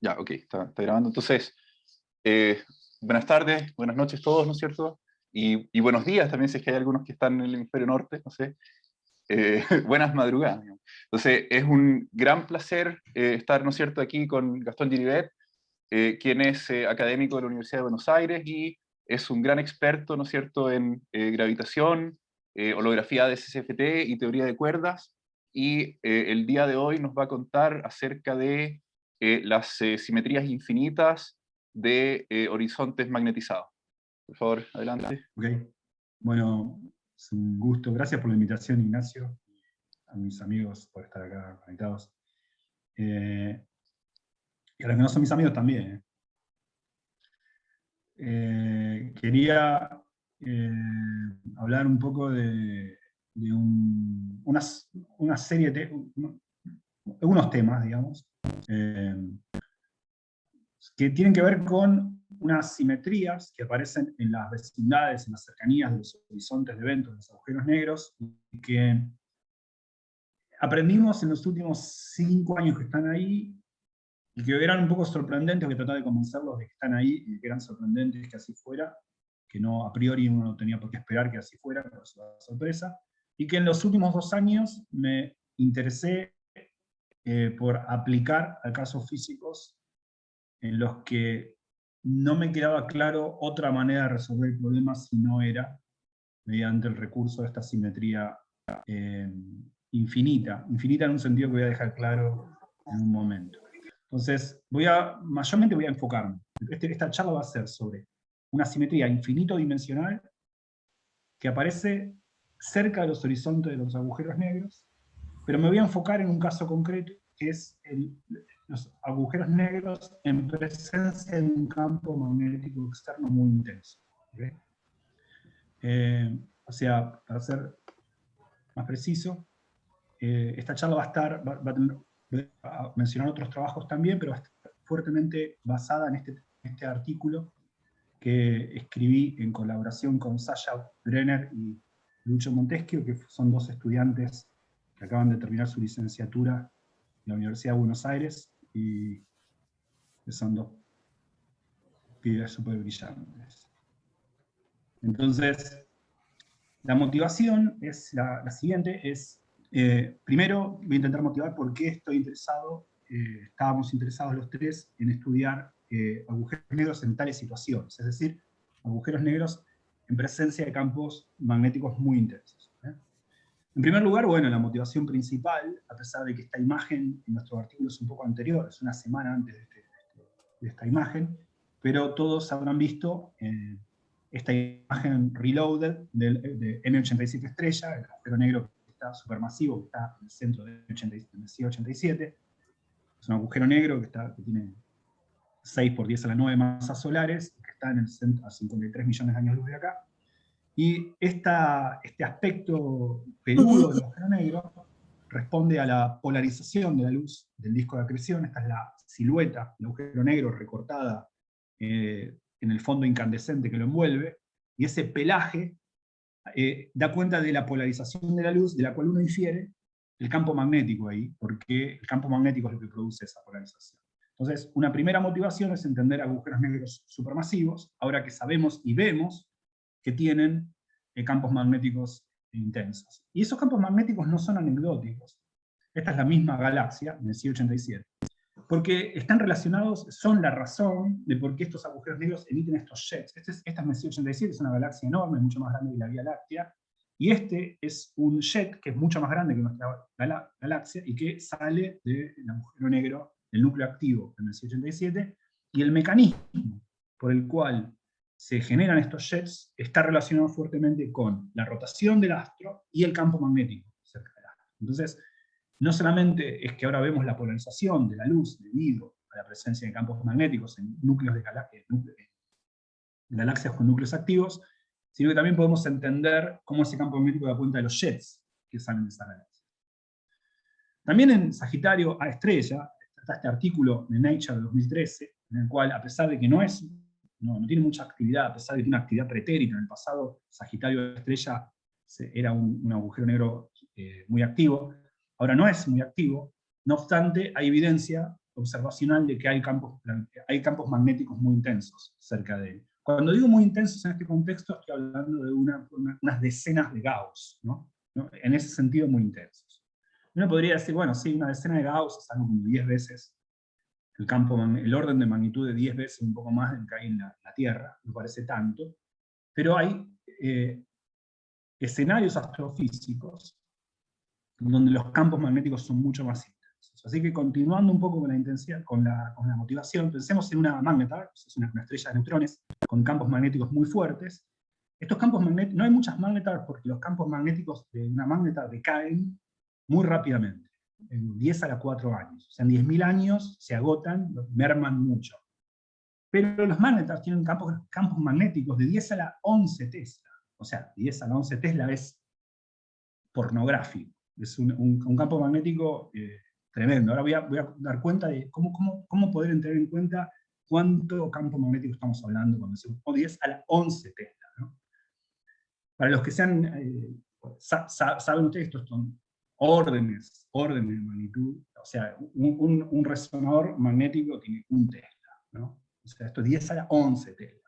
Ya, ok, está grabando. Entonces, eh, buenas tardes, buenas noches todos, ¿no es cierto? Y buenos días también, si es que hay algunos que están en el hemisferio norte, no sé. Buenas madrugadas, digamos. Entonces, es un gran placer estar, ¿no es cierto?, aquí con Gastón Giribet, quien es académico de la Universidad de Buenos Aires y es un gran experto, ¿no es cierto?, en gravitación, holografía de SSFT y teoría de cuerdas. Y el día de hoy nos va a contar acerca de las simetrías infinitas de horizontes magnetizados. Por favor, adelante. Ok, bueno, es un gusto. Gracias por la invitación, Ignacio, a mis amigos por estar acá conectados. Y a los que no son mis amigos también. Quería hablar un poco de una serie de algunos temas, digamos, que tienen que ver con unas simetrías que aparecen en las vecindades, en las cercanías de los horizontes de eventos, de los agujeros negros, y que aprendimos en los últimos 5 años que están ahí, y que eran un poco sorprendentes, que trataba de convencerlos de que están ahí, y que eran sorprendentes que así fuera, que no, a priori uno no tenía por qué esperar que así fuera, pero es una sorpresa, y que en los últimos 2 años me interesé por aplicar a casos físicos en los que no me quedaba claro otra manera de resolver el problema si no era mediante el recurso de esta simetría infinita. Infinita en un sentido que voy a dejar claro en un momento. Entonces, mayormente voy a enfocarme. Esta charla va a ser sobre una simetría infinito-dimensional que aparece cerca de los horizontes de los agujeros negros, pero me voy a enfocar en un caso concreto, que es los agujeros negros en presencia de un campo magnético externo muy intenso. ¿Okay? O sea, para ser más preciso, esta charla va a mencionar otros trabajos también, pero va a estar fuertemente basada en este artículo que escribí en colaboración con Sasha Brenner y Lucho Montesquieu, que son 2 estudiantes que acaban de terminar su licenciatura en la Universidad de Buenos Aires, y que son 2 pibes súper brillantes. Entonces, la motivación es la siguiente, primero voy a intentar motivar por qué estoy interesado, estábamos interesados los 3 en estudiar agujeros negros en tales situaciones, es decir, agujeros negros en presencia de campos magnéticos muy intensos. En primer lugar, bueno, la motivación principal, a pesar de que esta imagen en nuestro artículo es un poco anterior, es una semana antes de esta imagen, pero todos habrán visto esta imagen reloaded de M87 estrella, el agujero negro que está supermasivo, que está en el centro de M87. Es un agujero negro que tiene 6 por 10 a la 9 masas solares, que está en el centro a 53 millones de años luz de acá. Y este aspecto peludo del agujero negro responde a la polarización de la luz del disco de acreción. Esta es la silueta del agujero negro recortada en el fondo incandescente que lo envuelve, y ese pelaje da cuenta de la polarización de la luz, de la cual uno infiere el campo magnético ahí, porque el campo magnético es lo que produce esa polarización. Entonces, una primera motivación es entender agujeros negros supermasivos, ahora que sabemos y vemos que tienen campos magnéticos intensos. Y esos campos magnéticos no son anecdóticos. Esta es la misma galaxia, MESI 87, porque están relacionados, son la razón de por qué estos agujeros negros emiten estos jets. Esta MESI 87 es una galaxia enorme, mucho más grande que la Vía Láctea, y este es un jet que es mucho más grande que nuestra galaxia y que sale del agujero negro, del núcleo activo del MESI 87, y el mecanismo por el cual se generan estos jets está relacionado fuertemente con la rotación del astro y el campo magnético cerca del astro. Entonces, no solamente es que ahora vemos la polarización de la luz debido a la presencia de campos magnéticos en núcleos de galaxias con núcleos activos, sino que también podemos entender cómo ese campo magnético da cuenta de los jets que salen de esa galaxia. También en Sagitario A estrella, está este artículo de Nature de 2013, en el cual, a pesar de que no tiene mucha actividad, a pesar de que tiene una actividad pretérita en el pasado, Sagitario A estrella era un agujero negro muy activo, ahora no es muy activo, no obstante hay evidencia observacional de que hay campos magnéticos muy intensos cerca de él. Cuando digo muy intensos en este contexto, estoy hablando de unas decenas de Gauss, ¿no? En ese sentido muy intensos. Uno podría decir, bueno, sí, una decena de Gauss es algo como 10 veces el orden de magnitud de 10 veces un poco más del que hay en la Tierra, no parece tanto, pero hay escenarios astrofísicos donde los campos magnéticos son mucho más intensos. Así que continuando un poco con la intensidad, con la motivación, pensemos en una magnetar, es una estrella de neutrones con campos magnéticos muy fuertes. Estos campos magnéticos, no hay muchas magnetars porque los campos magnéticos de una magnetar decaen muy rápidamente, en 10 a la 4 años. O sea, en 10.000 años se agotan, merman mucho. Pero los magnetars tienen campos magnéticos de 10 a la 11 Tesla. O sea, 10 a la 11 Tesla es pornográfico. Es un campo magnético tremendo. Ahora voy a dar cuenta de cómo poder tener en cuenta cuánto campo magnético estamos hablando cuando decimos 10 a la 11 Tesla, ¿no? Para los que saben ustedes, estos son órdenes de magnitud. O sea, un resonador magnético tiene 1 Tesla, ¿no? O sea, esto es 10 a la 11 Tesla.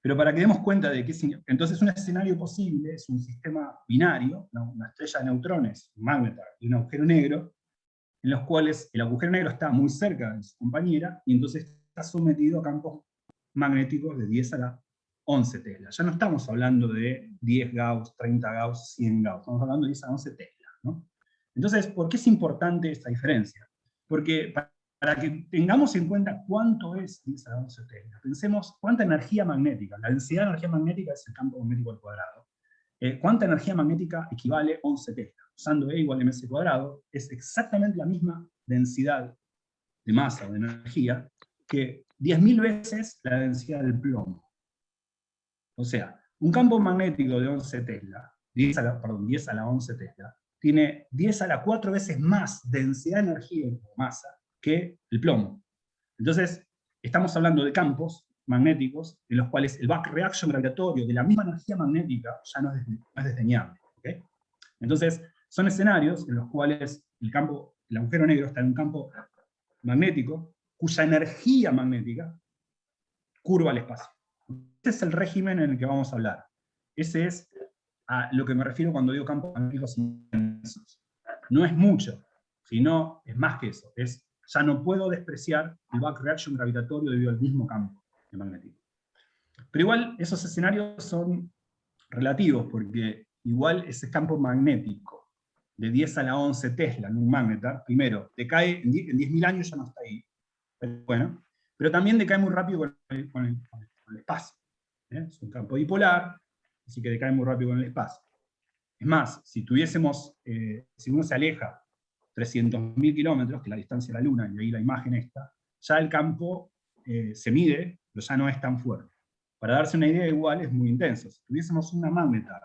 Pero para que demos cuenta de que entonces un escenario posible es un sistema binario, ¿no? Una estrella de neutrones, un magnetar, y un agujero negro, en los cuales el agujero negro está muy cerca de su compañera, y entonces está sometido a campos magnéticos de 10 a la 11 Tesla. Ya no estamos hablando de 10 Gauss, 30 Gauss, 100 Gauss, estamos hablando de 10 a la 11 Tesla, ¿no? Entonces, ¿por qué es importante esta diferencia? Porque para que tengamos en cuenta cuánto es 10 a la 11 Tesla, pensemos cuánta energía magnética, la densidad de energía magnética es el campo magnético al cuadrado, cuánta energía magnética equivale a 11 Tesla, usando E igual a mc cuadrado, es exactamente la misma densidad de masa o de energía que 10.000 veces la densidad del plomo. O sea, un campo magnético de 11 Tesla, 10 a la 11 Tesla, tiene 10 a la 4 veces más densidad de energía o masa que el plomo. Entonces, estamos hablando de campos magnéticos en los cuales el back reaction gravitatorio de la misma energía magnética ya no es desdeñable. ¿Okay? Entonces, son escenarios en los cuales el agujero negro está en un campo magnético cuya energía magnética curva el espacio. Ese es el régimen en el que vamos a hablar. Ese es a lo que me refiero cuando digo campos magnéticos intensos. No es mucho, sino es más que eso. Ya no puedo despreciar el back reaction gravitatorio debido al mismo campo magnético. Pero igual esos escenarios son relativos, porque igual ese campo magnético de 10 a la 11 Tesla en un magnetar, primero, decae en 10.000 años, ya no está ahí, pero también decae muy rápido con el espacio. Es un campo dipolar, así que decae muy rápido con el espacio. Es más, si uno se aleja 300.000 kilómetros, que es la distancia de la Luna, y ahí la imagen está, ya el campo se mide, pero ya no es tan fuerte. Para darse una idea, igual es muy intenso. Si tuviésemos una magnetar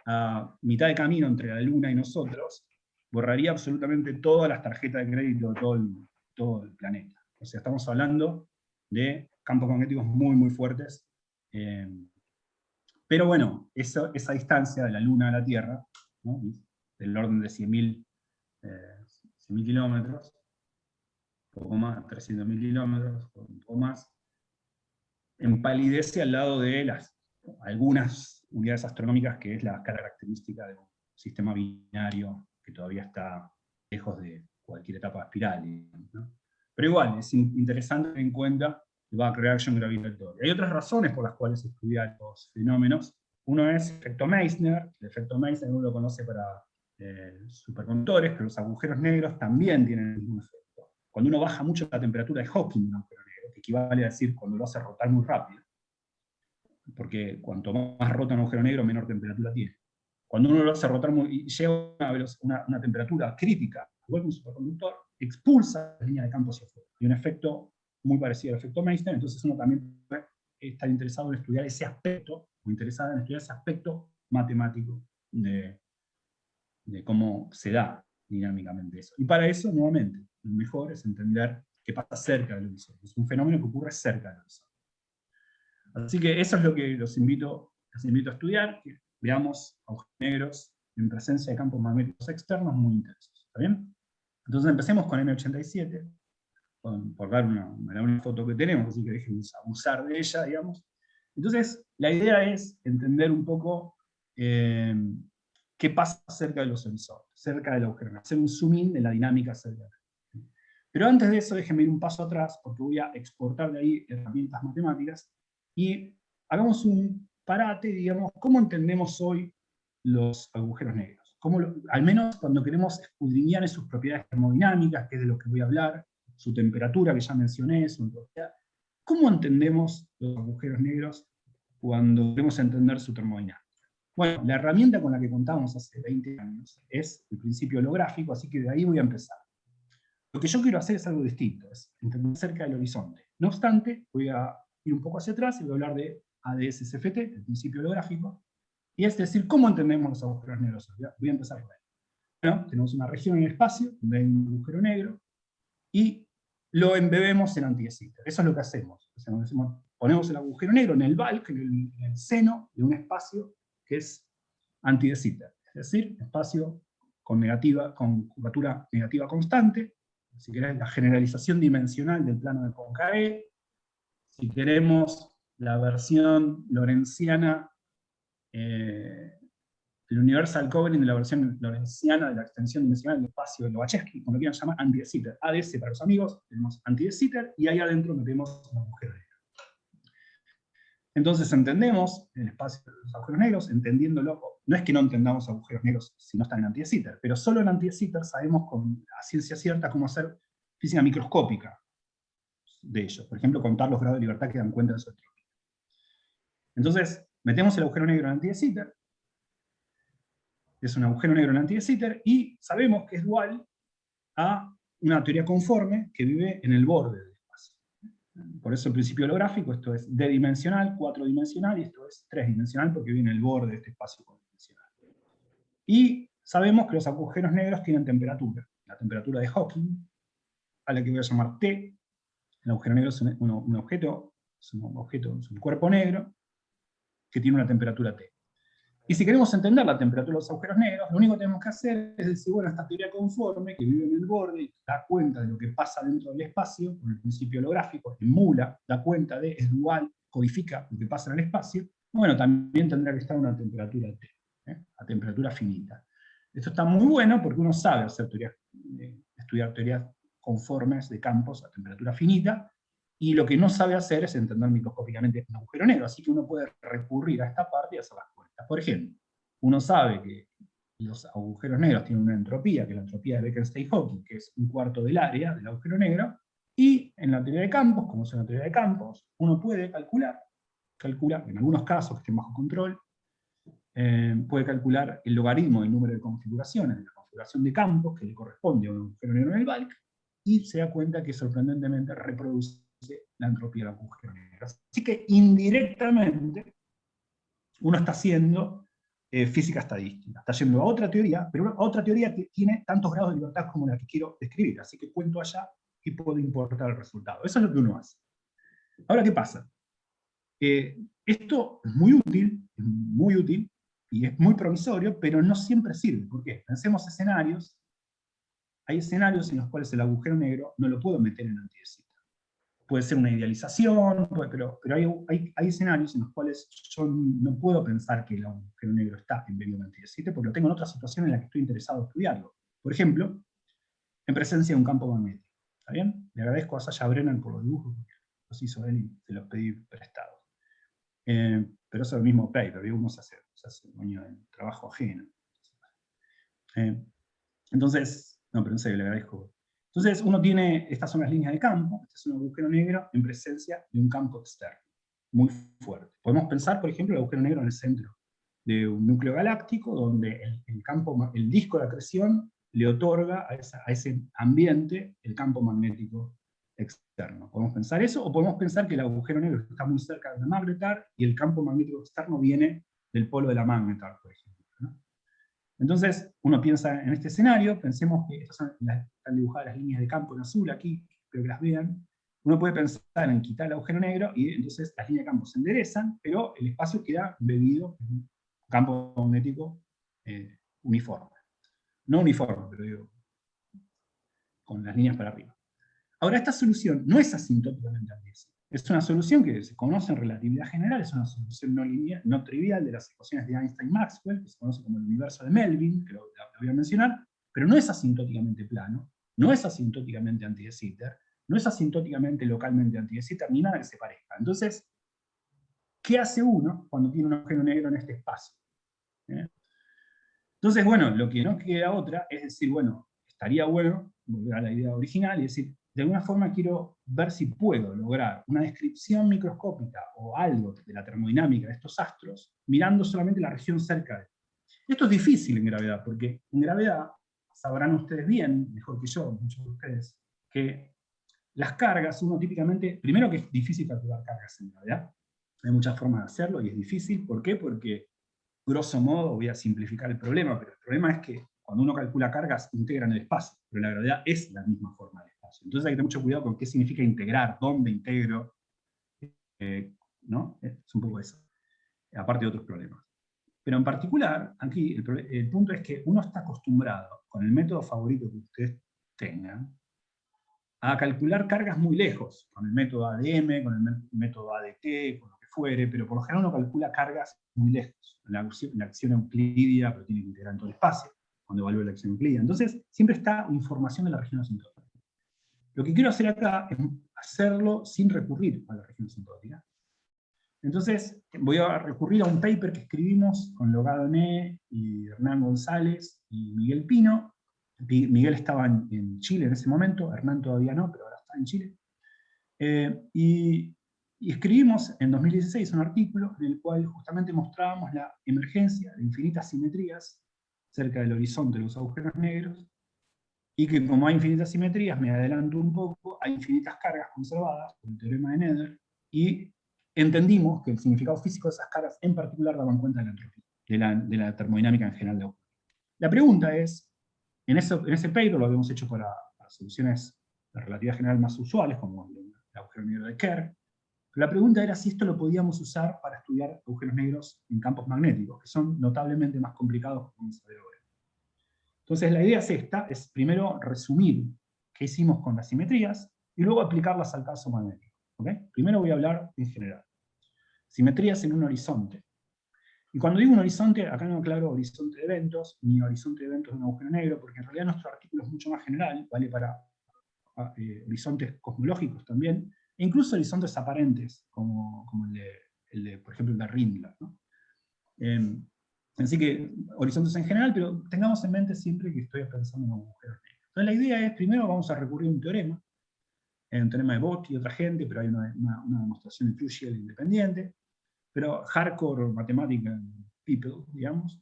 a mitad de camino entre la Luna y nosotros, borraría absolutamente todas las tarjetas de crédito de todo el planeta. O sea, estamos hablando de campos magnéticos muy, muy fuertes. Pero bueno, esa distancia de la Luna a la Tierra, ¿no? Del orden de 100.000 kilómetros, un poco más, 300.000 kilómetros, un poco más, empalidece al lado de algunas unidades astronómicas, que es la característica de un sistema binario que todavía está lejos de cualquier etapa espiral, ¿no? Pero igual, es interesante tener en cuenta el back reaction gravitatorio. Hay otras razones por las cuales estudiar los fenómenos. Uno es el efecto Meissner. El efecto Meissner uno lo conoce para superconductores, pero los agujeros negros también tienen el mismo efecto. Cuando uno baja mucho la temperatura de Hawking de un agujero negro, que equivale a decir cuando lo hace rotar muy rápido, porque cuanto más rota un agujero negro, menor temperatura tiene. Cuando uno lo hace rotar y llega a una temperatura crítica, igual que un superconductor, expulsa la línea de campo hacia afuera. Y un efecto muy parecido al efecto Meissner, entonces uno también puede estar interesado en estudiar ese aspecto, o interesado en estudiar ese aspecto matemático de cómo se da dinámicamente eso. Y para eso, nuevamente, lo mejor es entender qué pasa cerca del horizonte. Es un fenómeno que ocurre cerca del horizonte. Así que eso es lo que los invito a estudiar, que veamos agujeros negros en presencia de campos magnéticos externos muy intensos. ¿Está bien? Entonces empecemos con M87. por dar una foto que tenemos, así que déjenme abusar de ella, digamos. Entonces, la idea es entender un poco qué pasa cerca de los sensores, cerca del agujero negro, hacer un zoom in de la dinámica cerca de él. Pero antes de eso, déjenme ir un paso atrás, porque voy a exportar de ahí herramientas matemáticas, y hagamos un parate, digamos, ¿cómo entendemos hoy los agujeros negros? Al menos cuando queremos escudriñar en sus propiedades termodinámicas, que es de lo que voy a hablar, su temperatura, que ya mencioné, su entropía. ¿Cómo entendemos los agujeros negros cuando queremos entender su termodinámica? Bueno, la herramienta con la que contábamos hace 20 años es el principio holográfico, así que de ahí voy a empezar. Lo que yo quiero hacer es algo distinto, es entender cerca del horizonte. No obstante, voy a ir un poco hacia atrás y voy a hablar de ADS-CFT, el principio holográfico, y es decir, ¿cómo entendemos los agujeros negros? Voy a empezar por ahí. Bueno, tenemos una región en el espacio donde hay un agujero negro y lo embebemos en anti de Sitter. Eso es lo que hacemos. Ponemos el agujero negro en el bulk, en el seno de un espacio que es anti de Sitter. Es decir, espacio con curvatura negativa constante. Si querés, la generalización dimensional del plano de Poincare. Si queremos la versión lorentziana, el universal covering de la versión lorentziana de la extensión dimensional del espacio de Lobachevsky, como lo quieran llamar, anti de Sitter. ADS para los amigos, tenemos anti de Sitter, y ahí adentro metemos un agujero negro. Entonces entendemos el espacio de los agujeros negros, entendiéndolo. No es que no entendamos agujeros negros si no están en anti de Sitter, pero solo en anti de Sitter sabemos a ciencia cierta cómo hacer física microscópica de ellos. Por ejemplo, contar los grados de libertad que dan cuenta de su entropía. Entonces, metemos el agujero negro en anti de Sitter, es un agujero negro en anti de Sitter, y sabemos que es dual a una teoría conforme que vive en el borde del espacio. Por eso el principio holográfico, esto es D-dimensional, 4-dimensional, y esto es 3-dimensional porque vive en el borde de este espacio 4-dimensional. Y sabemos que los agujeros negros tienen temperatura, la temperatura de Hawking, a la que voy a llamar T. El agujero negro es un objeto, es un cuerpo negro que tiene una temperatura T. Y si queremos entender la temperatura de los agujeros negros, lo único que tenemos que hacer es decir, bueno, esta teoría conforme que vive en el borde y da cuenta de lo que pasa dentro del espacio, con el principio holográfico, emula, da cuenta de, es dual, codifica lo que pasa en el espacio, bueno, también tendrá que estar a una temperatura T, a temperatura finita. Esto está muy bueno porque uno sabe hacer estudiar teorías conformes de campos a temperatura finita, y lo que no sabe hacer es entender microscópicamente un agujero negro, así que uno puede recurrir a esta parte y hacer las cuentas. Por ejemplo, uno sabe que los agujeros negros tienen una entropía, que es la entropía de Bekenstein-Hawking, que es un cuarto del área del agujero negro, y en la teoría de campos, como es una teoría de campos, uno puede calcula, en algunos casos que estén bajo control, puede calcular el logaritmo del número de configuraciones, de la configuración de campos que le corresponde a un agujero negro en el bulk, y se da cuenta que sorprendentemente reproduce la entropía del agujero negro. Así que indirectamente uno está haciendo física estadística, está yendo a otra teoría, pero a otra teoría que tiene tantos grados de libertad como la que quiero describir, así que cuento allá y puedo importar el resultado. Eso es lo que uno hace. Ahora, ¿qué pasa? Esto es muy útil, y es muy provisorio, pero no siempre sirve. ¿Por qué? Pensemos escenarios. Hay escenarios en los cuales el agujero negro no lo puedo meter en anti de Sitter. Puede ser una idealización, pero hay escenarios en los cuales yo no puedo pensar que el agujero negro está embebido en anti de Sitter, porque lo tengo en otra situación en la que estoy interesado en estudiarlo. Por ejemplo, en presencia de un campo magnético. ¿Está bien? Le agradezco a Sasha Brennan por los dibujos, porque los hizo él y se los pedí prestados. Pero eso es el mismo paper, uno se hace dueño del trabajo ajeno. Entonces, no, pero en serio, le agradezco. Entonces, uno tiene, estas son las líneas de campo, este es un agujero negro en presencia de un campo externo, muy fuerte. Podemos pensar, por ejemplo, el agujero negro en el centro de un núcleo galáctico, donde el disco de acreción le otorga a ese ambiente el campo magnético externo. Podemos pensar eso, o podemos pensar que el agujero negro está muy cerca de la magnetar y el campo magnético externo viene del polo de la magnetar, por ejemplo, ¿no? Entonces, uno piensa en este escenario, pensemos que están dibujadas las líneas de campo en azul aquí, espero que las vean. Uno puede pensar en quitar el agujero negro y entonces las líneas de campo se enderezan, pero el espacio queda embebido en un campo magnético uniforme. No uniforme, pero digo, con las líneas para arriba. Ahora, esta solución no es asintóticamente anti-de Sitter. Es una solución que se conoce en relatividad general, es una solución no lineal, no trivial de las ecuaciones de Einstein-Maxwell, que se conoce como el universo de Melvin, que lo voy a mencionar, pero no es asintóticamente plano, no es asintóticamente anti-de Sitter, no es asintóticamente localmente anti-de Sitter, ni nada que se parezca. Entonces, ¿qué hace uno cuando tiene un agujero negro en este espacio? Entonces, bueno, lo que no queda otra es decir, bueno, estaría bueno volver a la idea original y decir, de alguna forma quiero ver si puedo lograr una descripción microscópica o algo de la termodinámica de estos astros mirando solamente la región cerca de él. Esto es difícil en gravedad, porque en gravedad, sabrán ustedes bien, mejor que yo, muchos de ustedes, que las cargas, uno típicamente, primero que es difícil calcular cargas en gravedad, hay muchas formas de hacerlo y es difícil. ¿Por qué? Porque, grosso modo, voy a simplificar el problema, pero el problema es que cuando uno calcula cargas, integran el espacio, pero la gravedad es la misma forma del espacio. Entonces hay que tener mucho cuidado con qué significa integrar, dónde integro, ¿no? Es un poco eso, aparte de otros problemas. Pero en particular, aquí el punto es que uno está acostumbrado, con el método favorito que ustedes tengan, a calcular cargas muy lejos, con el método ADM, con el método ADT, con lo que fuere, pero por lo general uno calcula cargas muy lejos. La acción euclidia, pero tiene que integrar en todo el espacio, cuando evalúa la acción euclidia. Entonces, siempre está información de la región asintótica. Lo que quiero hacer acá es hacerlo sin recurrir a la región asintótica. Entonces, voy a recurrir a un paper que escribimos con Logado Né y Hernán González y Miguel Pino. Miguel estaba en Chile en ese momento, Hernán todavía no, pero ahora está en Chile. Y escribimos en 2016 un artículo en el cual justamente mostrábamos la emergencia de infinitas simetrías cerca del horizonte de los agujeros negros, y que como hay infinitas simetrías, me adelanto un poco, hay infinitas cargas conservadas por el teorema de Nether, y entendimos que el significado físico de esas cargas en particular daban cuenta de la entropía, de la termodinámica en general de agujeros. La pregunta es, en ese paper lo habíamos hecho para soluciones de relatividad general más usuales, como el agujero negro de Kerr, pero la pregunta era si esto lo podíamos usar para estudiar agujeros negros en campos magnéticos, que son notablemente más complicados, como vamos a ver ahora. Entonces la idea es esta, es primero resumir qué hicimos con las simetrías, y luego aplicarlas al caso magnético. ¿Okay? Primero voy a hablar en general. Simetrías en un horizonte. Y cuando digo un horizonte, acá no aclaro horizonte de eventos, ni horizonte de eventos de un agujero negro, porque en realidad nuestro artículo es mucho más general, vale para horizontes cosmológicos también, e incluso horizontes aparentes, como el de, por ejemplo, el de Rindler, ¿no? Así que horizontes en general, pero tengamos en mente siempre que estoy pensando en agujeros negros. Entonces la idea es, primero vamos a recurrir a un teorema de Bott y otra gente, pero hay una demostración de Crucial independiente, pero hardcore matemática people, digamos,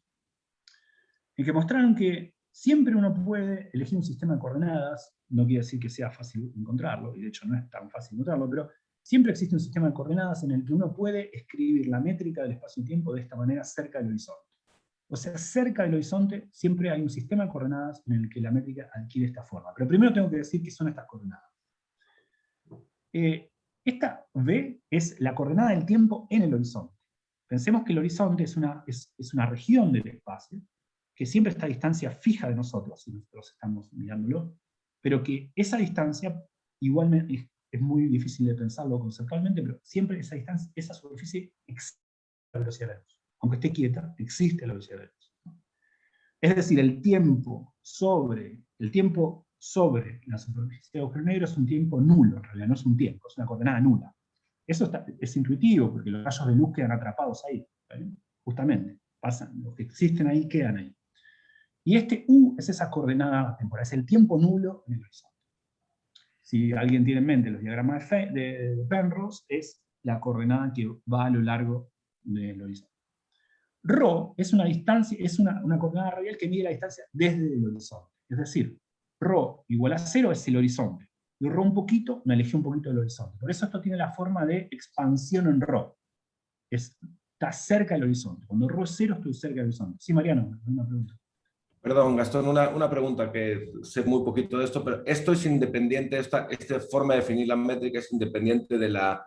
en que mostraron que siempre uno puede elegir un sistema de coordenadas, no quiere decir que sea fácil encontrarlo, y de hecho no es tan fácil encontrarlo, pero siempre existe un sistema de coordenadas en el que uno puede escribir la métrica del espacio-tiempo de esta manera cerca del horizonte. O sea, cerca del horizonte siempre hay un sistema de coordenadas en el que la métrica adquiere esta forma. Pero primero tengo que decir qué son estas coordenadas. Esta V es la coordenada del tiempo en el horizonte. Pensemos que el horizonte es una región del espacio que siempre está a distancia fija de nosotros, si nosotros estamos mirándolo, pero que esa distancia igualmente es muy difícil de pensarlo conceptualmente, pero siempre esa distancia, esa superficie existe a la velocidad de la luz. Aunque esté quieta, existe a la velocidad de la luz. Es decir, el tiempo sobre la superficie del agujero negro es un tiempo nulo, en realidad no es un tiempo, es una coordenada nula. Eso es intuitivo, porque los rayos de luz quedan atrapados ahí, ¿vale? Justamente, los que existen ahí quedan ahí. Y este U es esa coordenada temporal, es el tiempo nulo en el horizonte. Si alguien tiene en mente los diagramas de Penrose, es la coordenada que va a lo largo del horizonte. Rho es una distancia, es una coordenada radial que mide la distancia desde el horizonte. Es decir, Rho igual a 0 es el horizonte. Y Rho un poquito, me alejé un poquito del horizonte. Por eso esto tiene la forma de expansión en Rho. Está cerca del horizonte. Cuando Rho es 0, estoy cerca del horizonte. Sí, Mariano, una pregunta. Perdón, Gastón, una pregunta que sé muy poquito de esto, pero esto es independiente, esta forma de definir la métrica es independiente de la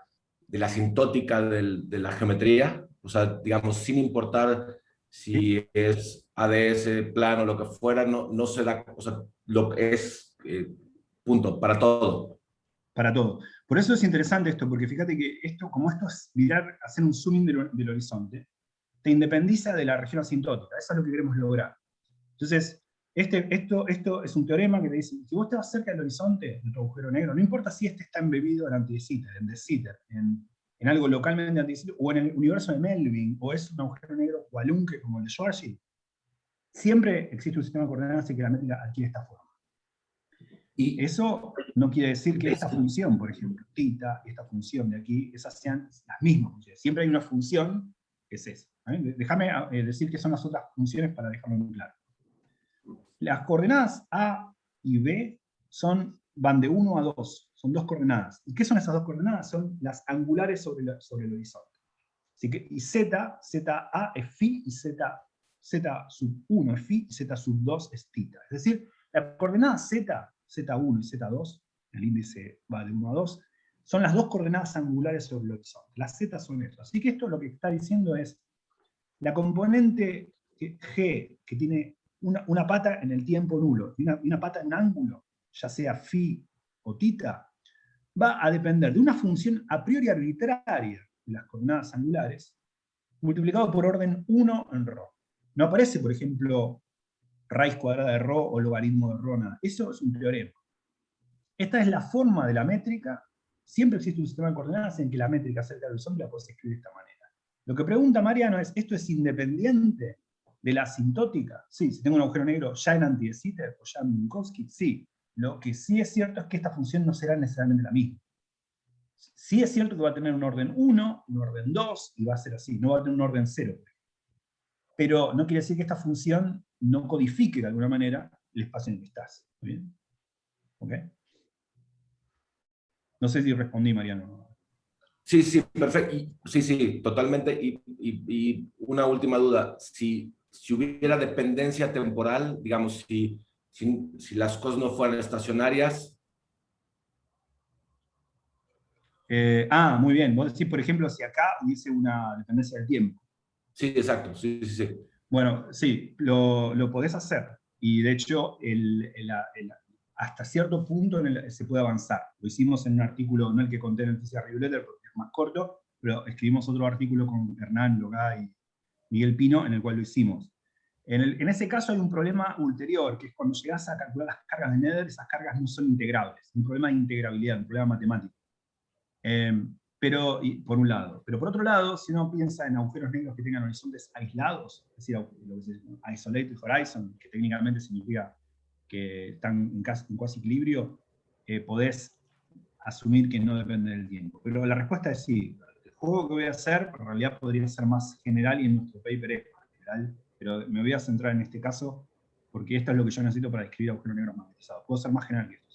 asintótica de la geometría, o sea, digamos, sin importar si es ADS, plano, lo que fuera, no se da, o sea, lo que es punto, para todo. para todo. Por eso es interesante esto, porque fíjate que esto, como esto es mirar, hacer un zooming del horizonte, te independiza de la región asintótica. Eso es lo que queremos lograr. Entonces, esto es un teorema que te dice, si vos estás cerca del horizonte de tu agujero negro, no importa si este está embebido en de Sitter, en algo localmente anti de Sitter, o en el universo de Melvin, o es un agujero negro cualunque como el de Schwarzschild, siempre existe un sistema de coordenadas y que la métrica adquiere esta forma. Y eso no quiere decir que esta función, por ejemplo, θ, esta función de aquí, esas sean las mismas funciones. Siempre hay una función que es esa. Déjame decir qué son las otras funciones para dejarlo muy claro. Las coordenadas A y B van de 1 a 2, son dos coordenadas. ¿Y qué son esas dos coordenadas? Son las angulares sobre el horizonte. Así que, y Z A es phi, y Z sub 1 es phi, y Z sub 2 es θ. Es decir, la coordenada Z, Z1 y Z2, el índice va de 1 a 2, son las dos coordenadas angulares sobre el horizonte. Las Z son estas. Así que esto lo que está diciendo es, la componente G, que tiene una pata en el tiempo nulo y una pata en un ángulo, ya sea phi o θ, va a depender de una función a priori arbitraria de las coordenadas angulares, multiplicado por orden 1 en ρ. No aparece, por ejemplo, raíz cuadrada de ρ o logaritmo de ρ, nada. Eso es un teorema. Esta es la forma de la métrica. Siempre existe un sistema de coordenadas en que la métrica cerca del horizonte la puedes escribir de esta manera. Lo que pregunta Mariano es, ¿esto es independiente de la asintótica? Sí, si tengo un agujero negro ya en anti de Sitter o ya en Minkowski, sí. Lo que sí es cierto es que esta función no será necesariamente la misma. Sí es cierto que va a tener un orden 1, un orden 2, y va a ser así, no va a tener un orden 0. Pero no quiere decir que esta función no codifique de alguna manera el espacio en el que estás. ¿Bien? ¿Ok? No sé si respondí, Mariano. Sí, sí, perfecto. Sí, sí, totalmente. Y una última duda. Si hubiera dependencia temporal, digamos, si las cosas no fueran estacionarias. Muy bien. Vos decís, por ejemplo, si acá hubiese una dependencia del tiempo. Sí, exacto. Sí, sí, sí. Bueno, sí, lo podés hacer. Y de hecho, hasta cierto punto se puede avanzar. Lo hicimos en un artículo, no el que conté en el TCR Review Letter, porque es más corto, pero escribimos otro artículo con Hernán Logá y Miguel Pino, en el cual lo hicimos. En ese caso hay un problema ulterior, que es cuando llegás a calcular las cargas de Nether, esas cargas no son integrables. Un problema de integrabilidad, un problema matemático. Por un lado. Pero por otro lado, si uno piensa en agujeros negros que tengan horizontes aislados, es decir, lo que se llama isolated horizon, que técnicamente significa que están en cuasi equilibrio, podés asumir que no depende del tiempo. Pero la respuesta es sí. El juego que voy a hacer, en realidad podría ser más general, y en nuestro paper es más general, pero me voy a centrar en este caso, porque esto es lo que yo necesito para describir agujeros negros magnetizados. Puedo ser más general que esto.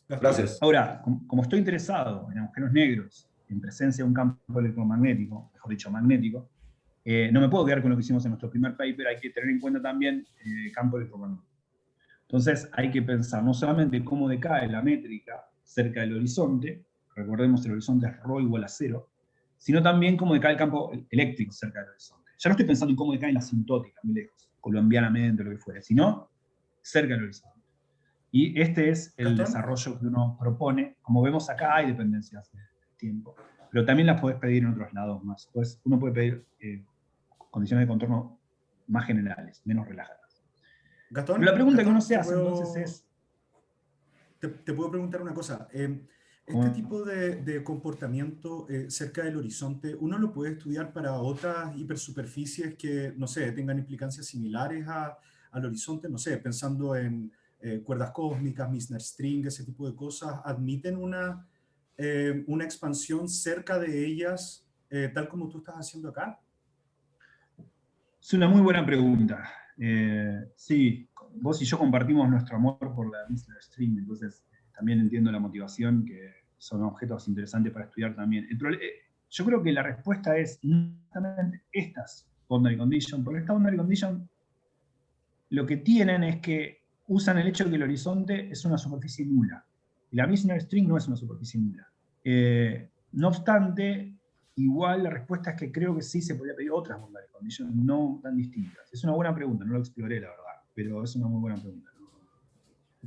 Gracias. Ahora, como estoy interesado en agujeros negros, en presencia de un campo electromagnético, mejor dicho, magnético, no me puedo quedar con lo que hicimos en nuestro primer paper, hay que tener en cuenta también el campo electromagnético. Entonces hay que pensar no solamente cómo decae la métrica cerca del horizonte, recordemos que el horizonte es ρ igual a 0, sino también cómo decae el campo eléctrico cerca del horizonte. Ya no estoy pensando en cómo decae la asintótica, muy lejos, colombianamente o lo que fuera, sino cerca del horizonte. Y este es el Gastón. desarrollo que uno propone. Como vemos acá, hay dependencias de tiempo, pero también las podés pedir en otros lados más. Pues uno puede pedir condiciones de contorno más generales, menos relajadas. Gastón, Pero la pregunta que uno se te hace entonces es... Te puedo preguntar una cosa. Este tipo de comportamiento cerca del horizonte, ¿uno lo puede estudiar para otras hipersuperficies que, no sé, tengan implicancias similares al horizonte? No sé, pensando en cuerdas cósmicas, Meissner string, ese tipo de cosas, ¿admiten una expansión cerca de ellas, tal como tú estás haciendo acá? Es una muy buena pregunta. Sí, vos y yo compartimos nuestro amor por la Meissner string, entonces también entiendo la motivación, que son objetos interesantes para estudiar también. Yo creo que la respuesta es no exactamente estas boundary conditions, porque esta boundary condition lo que tienen es que usan el hecho de que el horizonte es una superficie nula. Y la Meissner string no es una superficie nula. No obstante, igual la respuesta es que creo que sí se podría pedir otras boundary conditions no tan distintas. Es una buena pregunta, no lo exploré la verdad, pero es una muy buena pregunta.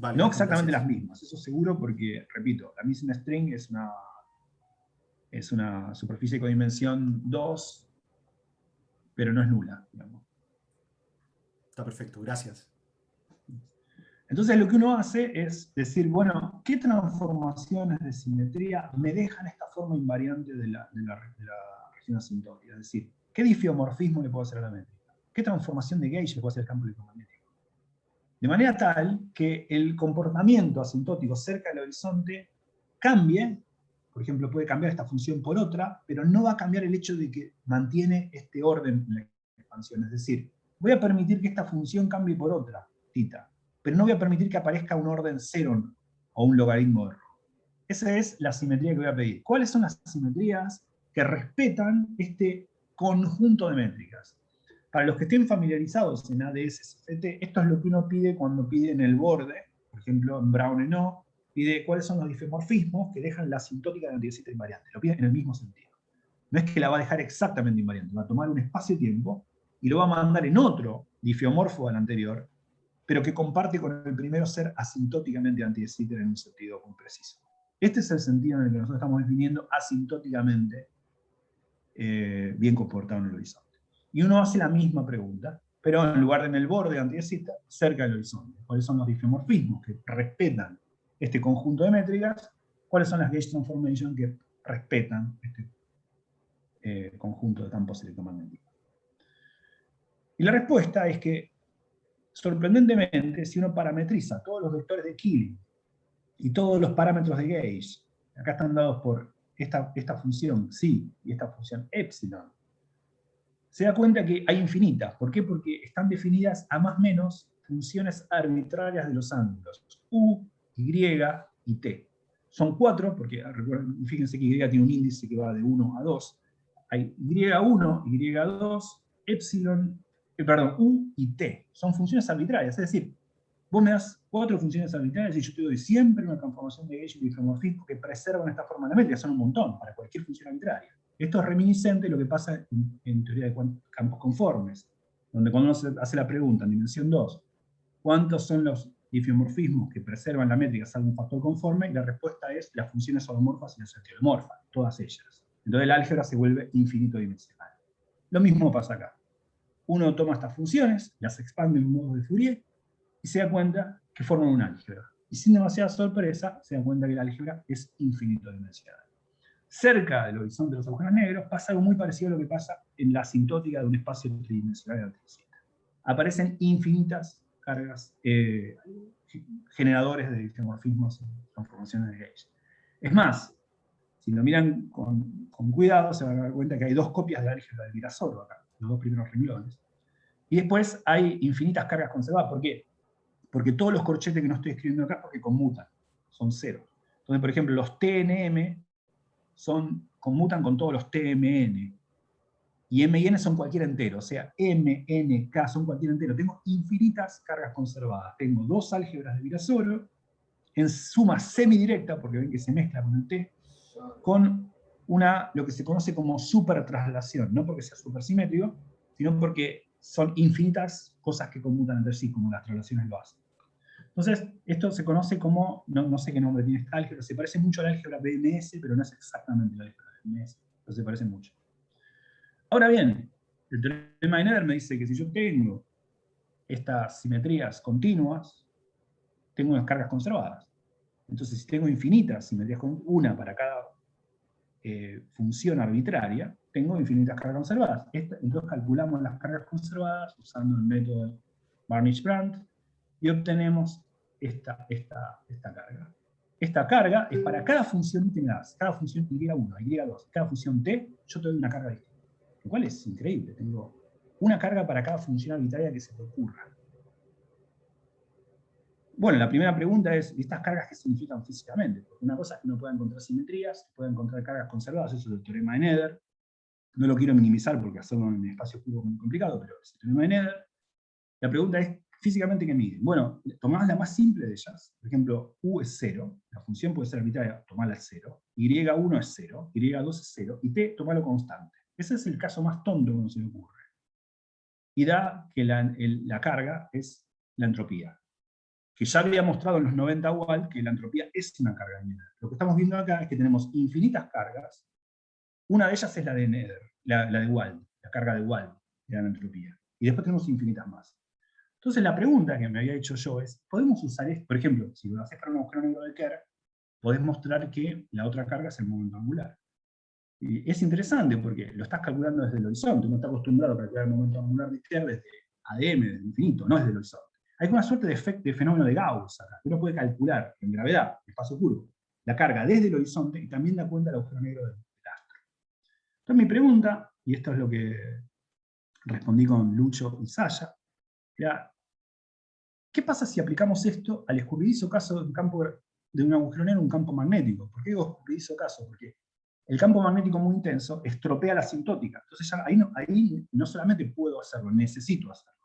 Vale, No exactamente gracias. las mismas, eso seguro, porque, repito, la misma string es una superficie con dimensión 2, pero no es nula, digamos. Está perfecto, gracias. Entonces lo que uno hace es decir, bueno, ¿qué transformaciones de simetría me dejan esta forma invariante de la región asintótica? Es decir, ¿qué difiomorfismo le puedo hacer a la métrica? ¿Qué transformación de gauge le puedo hacer al campo electromagnético? De manera tal que el comportamiento asintótico cerca del horizonte cambie, por ejemplo, puede cambiar esta función por otra, pero no va a cambiar el hecho de que mantiene este orden en la expansión. Es decir, voy a permitir que esta función cambie por otra, θ, pero no voy a permitir que aparezca un orden cero o un logaritmo de ρ. Esa es la simetría que voy a pedir. ¿Cuáles son las simetrías que respetan este conjunto de métricas? Para los que estén familiarizados en ADS-CFT, esto es lo que uno pide cuando pide en el borde, por ejemplo, en Brown No, pide cuáles son los difemorfismos que dejan la asintótica de antidecisita invariante. Lo pide en el mismo sentido. No es que la va a dejar exactamente invariante, va a tomar un espacio-tiempo y lo va a mandar en otro difeomorfo al anterior, pero que comparte con el primero ser asintóticamente antidecisita en un sentido muy preciso. Este es el sentido en el que nosotros estamos definiendo asintóticamente bien comportado en el horizonte. Y uno hace la misma pregunta, pero en lugar de en el borde antidecisita, cerca del horizonte. ¿Cuáles son los difeomorfismos que respetan este conjunto de métricas? ¿Cuáles son las gauge transformations que respetan este conjunto de campos electromagnéticos? Y la respuesta es que, sorprendentemente, si uno parametriza todos los vectores de Killing y todos los parámetros de gauge, acá están dados por esta función psi y esta función epsilon, se da cuenta que hay infinitas. ¿Por qué? Porque están definidas a más o menos funciones arbitrarias de los ángulos. U, Y y T. Son 4, porque recuerden, fíjense que Y tiene un índice que va de 1 a 2. Hay Y1, Y2, epsilon, U y T. Son funciones arbitrarias. Es decir, vos me das 4 funciones arbitrarias y yo te doy siempre una transformación de gauge y difeomorfismo que preservan esta forma de la métrica. Son un montón para cualquier función arbitraria. Esto es reminiscente de lo que pasa en teoría de campos conformes, donde cuando uno se hace la pregunta en dimensión 2, ¿cuántos son los difeomorfismos que preservan la métrica salvo un factor conforme? Y la respuesta es las funciones holomorfas y las estereomorfas, todas ellas. Entonces el álgebra se vuelve infinito dimensional. Lo mismo pasa acá. Uno toma estas funciones, las expande en modo de Fourier, y se da cuenta que forman un álgebra. Y sin demasiada sorpresa, se da cuenta que el álgebra es infinito dimensional. Cerca del horizonte de los agujeros negros pasa algo muy parecido a lo que pasa en la asintótica de un espacio tridimensional de antidecisita. Aparecen infinitas cargas, generadores de difeomorfismos y transformaciones de gauge. Es más, si lo miran con cuidado, se van a dar cuenta que hay 2 copias de álgebra de Virasoro acá, los 2 primeros renglones. Y después hay infinitas cargas conservadas. ¿Por qué? Porque todos los corchetes que no estoy escribiendo acá, porque conmutan, son ceros. Entonces, por ejemplo, los TNM conmutan con todos los TMN. Y M y N son cualquier entero, o sea, M, N, K son cualquier entero. Tengo infinitas cargas conservadas. Tengo 2 álgebras de Virasoro, en suma semidirecta, porque ven que se mezcla con el T, con lo que se conoce como supertraslación, no porque sea supersimétrico, sino porque son infinitas cosas que conmutan entre sí, como las traslaciones lo hacen. Entonces, esto se conoce como, no sé qué nombre tiene esta álgebra, se parece mucho a la álgebra BMS, pero no es exactamente la álgebra BMS, pero se parece mucho. Ahora bien, el teorema de Nether me dice que si yo tengo estas simetrías continuas, tengo unas cargas conservadas. Entonces, si tengo infinitas simetrías con una para cada función arbitraria, tengo infinitas cargas conservadas. Entonces calculamos las cargas conservadas usando el método Varnish-Brandt y obtenemos esta carga. Esta carga es para cada función que me das, cada función Y1, Y2, cada función T, yo te doy una carga distinta. Lo cual es increíble, tengo una carga para cada función arbitraria que se te ocurra. Bueno, la primera pregunta es, ¿estas cargas qué significan físicamente? Porque una cosa es que uno pueda encontrar simetrías, puede encontrar cargas conservadas, eso es el teorema de Nether. No lo quiero minimizar porque hacerlo en espacio curvo es muy complicado, pero es el teorema de Nether. La pregunta es, ¿físicamente qué miden? Bueno, tomamos la más simple de ellas. Por ejemplo, U es 0, la función puede ser arbitraria, tomala al 0. Y1 es 0, Y2 es 0, y T, tomalo constante. Ese es el caso más tonto que uno se le ocurre. Y da que la carga es la entropía. que ya había mostrado en los 90 Wald que la entropía es una carga lineal. Lo que estamos viendo acá es que tenemos infinitas cargas. Una de ellas es la de Nether, la de Wald, la carga de Wald, de la entropía. Y después tenemos infinitas más. Entonces la pregunta que me había hecho yo es, ¿podemos usar esto? Por ejemplo, si lo haces para un agujero negro de Kerr, podés mostrar que la otra carga es el momento angular. Y es interesante porque lo estás calculando desde el horizonte. Uno está acostumbrado a calcular el momento angular de Kerr desde ADM, desde el infinito, no desde el horizonte. Hay una suerte de fenómeno de Gauss acá, que uno puede calcular en gravedad, espacio curvo, la carga desde el horizonte y también da cuenta del agujero negro del astro. Entonces mi pregunta, y esto es lo que respondí con Lucho y Saya, era, ¿qué pasa si aplicamos esto al escurridizo caso de un campo de un agujero negro, un campo magnético? ¿Por qué digo escurridizo caso? Porque el campo magnético muy intenso estropea la asintótica. Entonces ya ahí no solamente puedo hacerlo, necesito hacerlo.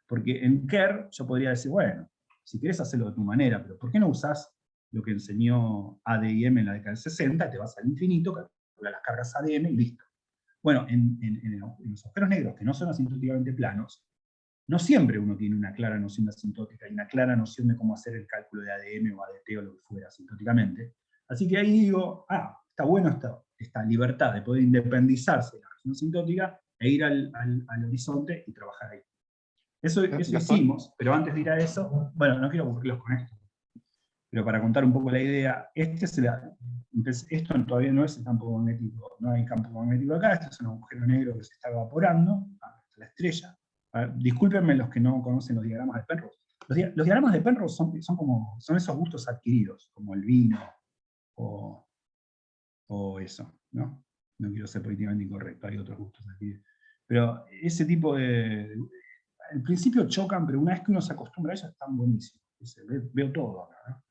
Porque en Kerr yo podría decir, bueno, si querés hacerlo de tu manera, pero ¿por qué no usás lo que enseñó ADM en la década del 60? Te vas al infinito, calculas las cargas ADM y listo. Bueno, en los agujeros negros que no son asintóticamente planos, no siempre uno tiene una clara noción de asintótica y una clara noción de cómo hacer el cálculo de ADM o ADT o lo que fuera asintóticamente. Así que ahí digo, está bueno esta libertad de poder independizarse de la región asintótica e ir al horizonte y trabajar ahí. Eso hicimos, pero antes de ir a eso, bueno, no quiero aburrirlos con esto, pero para contar un poco la idea, esto todavía no es el campo magnético, no hay campo magnético acá, esto es un agujero negro que se está evaporando, la estrella. Discúlpenme los que no conocen los diagramas de Penrose. Los diagramas de Penrose son esos gustos adquiridos, como el vino, o eso, ¿no? No quiero ser políticamente incorrecto, hay otros gustos adquiridos. Pero ese tipo de... Al principio chocan, pero una vez que uno se acostumbra a ellos, están buenísimos. Veo todo acá, ¿no?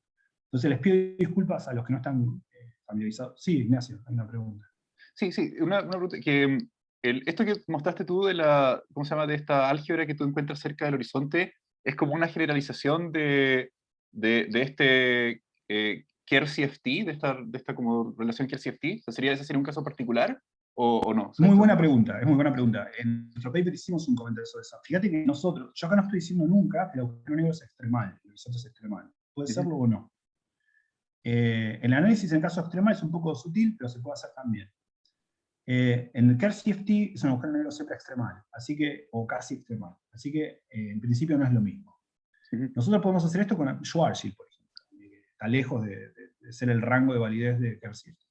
Entonces les pido disculpas a los que no están familiarizados. Sí, Ignacio, hay una pregunta. Sí, una pregunta. Que, esto que mostraste tú de la, ¿cómo se llama? De esta álgebra que tú encuentras cerca del horizonte, es como una generalización de este Kerr-CFT, de esta como relación Kerr-CFT. ¿Ese sería un caso particular o no? Muy buena pregunta, es muy buena pregunta. En nuestro paper hicimos un comentario sobre eso. Fíjate que nosotros, yo acá no estoy diciendo nunca que el agujero negro es extremal, el horizonte es extremal. Puede serlo o no. El análisis en caso extremal es un poco sutil, pero se puede hacer también. En el Kerr-CFT es un agujero negro siempre extremal, así que, o casi extremal. Así que en principio no es lo mismo. Nosotros podemos hacer esto con Schwarzschild, por ejemplo, que está lejos de ser el rango de validez de Kerr-CFT.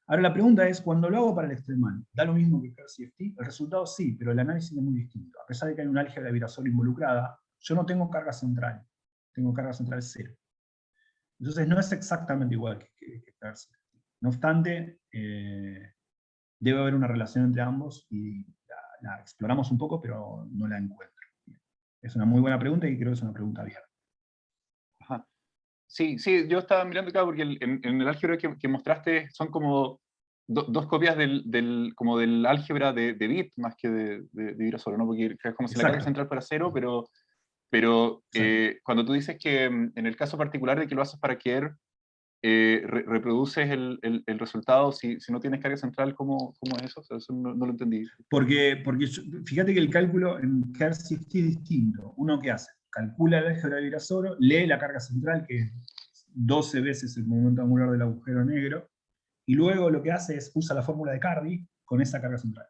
Ahora la pregunta es, cuando lo hago para el extremal, ¿da lo mismo que Kerr-CFT? El resultado sí, pero el análisis es muy distinto. A pesar de que hay una álgebra de Virasoro involucrada, yo no tengo carga central. Tengo carga central cero. Entonces no es exactamente igual que Kerr-CFT. No obstante, debe haber una relación entre ambos y la exploramos un poco, pero no la encuentro. Es una muy buena pregunta y creo que es una pregunta abierta. Ajá. Sí, yo estaba mirando acá porque en el álgebra que mostraste son como dos copias como del álgebra de Bit más que de Virasoro, ¿no? Porque es como si la carga central fuera cero, pero cuando tú dices que en el caso particular de que lo haces para Kerr, reproduces el resultado si no tienes carga central, ¿cómo es eso? O sea, eso no lo entendí. Porque fíjate que el cálculo en Kerr-CFT es distinto. Uno que hace, calcula el álgebra de Virasoro, lee la carga central, que es 12 veces el momento angular del agujero negro, y luego lo que hace es usa la fórmula de Cardy con esa carga central.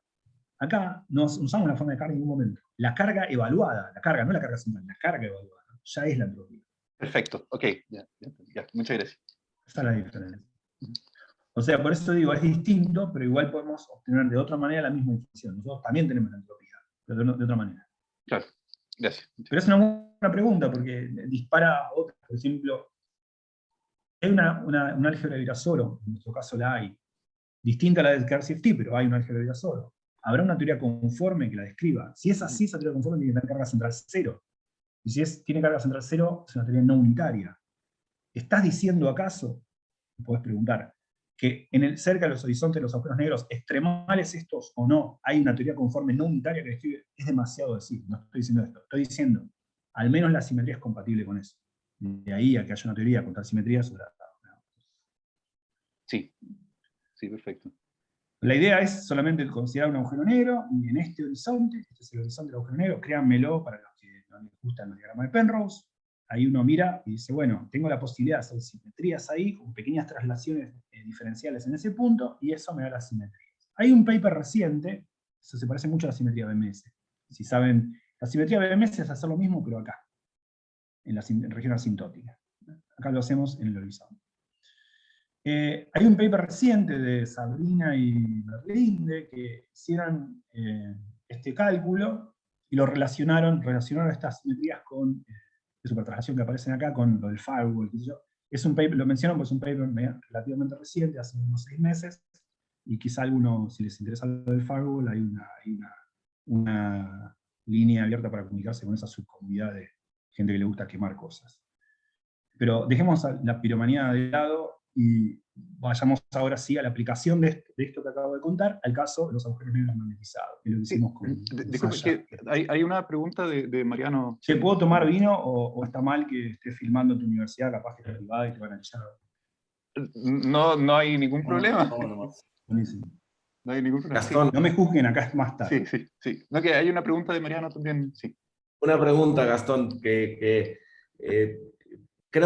Acá no usamos la fórmula de Cardy en ningún momento. La carga evaluada, la carga, no la carga central, la carga evaluada, ya es la entropía. Perfecto, ok, ya, muchas gracias. Esa es la diferencia. O sea, por eso digo, es distinto, pero igual podemos obtener de otra manera la misma información. Nosotros también tenemos la entropía, pero de otra manera. Claro, gracias. Pero es una buena pregunta, porque dispara a otras. Por ejemplo, hay una álgebra de Virasoro, en nuestro caso la hay, distinta a la del Kerr-CFT, pero hay una álgebra de Virasoro. Habrá una teoría conforme que la describa. Si es así, esa teoría conforme tiene que tener carga central cero. Y si tiene carga central cero, es una teoría no unitaria. ¿Estás diciendo acaso, puedes preguntar, que cerca de los horizontes de los agujeros negros, extremales estos o no, hay una teoría conforme no unitaria que describe? Es demasiado decir, no estoy diciendo esto. Estoy diciendo, al menos la simetría es compatible con eso. De ahí a que haya una teoría contra simetrías. Sí, perfecto. La idea es solamente considerar un agujero negro, y en este horizonte, este es el horizonte del agujero negro, créanmelo para los que no les gustan los diagramas de Penrose, ahí uno mira y dice, bueno, tengo la posibilidad de hacer simetrías ahí, con pequeñas traslaciones diferenciales en ese punto, y eso me da la simetría. Hay un paper reciente, eso se parece mucho a la simetría BMS. Si saben, la simetría BMS es hacer lo mismo, pero acá, en la región asintótica. Acá lo hacemos en el horizonte. Hay un paper reciente de Sabrina y Berlinde que hicieron este cálculo y lo relacionaron estas simetrías con de supertraslación que aparecen acá con lo del firewall. Es un paper, lo menciono porque es un paper relativamente reciente, hace unos 6 meses, y quizá alguno, si les interesa lo del firewall, hay una línea abierta para comunicarse con esa subcomunidad de gente que le gusta quemar cosas. Pero dejemos la piromanía de lado y vayamos ahora sí a la aplicación de esto que acabo de contar, al caso de los agujeros negros magnetizados, que es lo que hicimos con Disculpe, Sasha. hay una pregunta de Mariano. ¿Se puedo tomar vino o está mal que esté filmando tu universidad, capaz que es privada y te van a echar? No hay ningún problema. Buenísimo. No hay ningún problema. Gastón, No me juzguen, acá es más tarde. Sí. No, que hay una pregunta de Mariano también, sí. una pregunta, Gastón, creo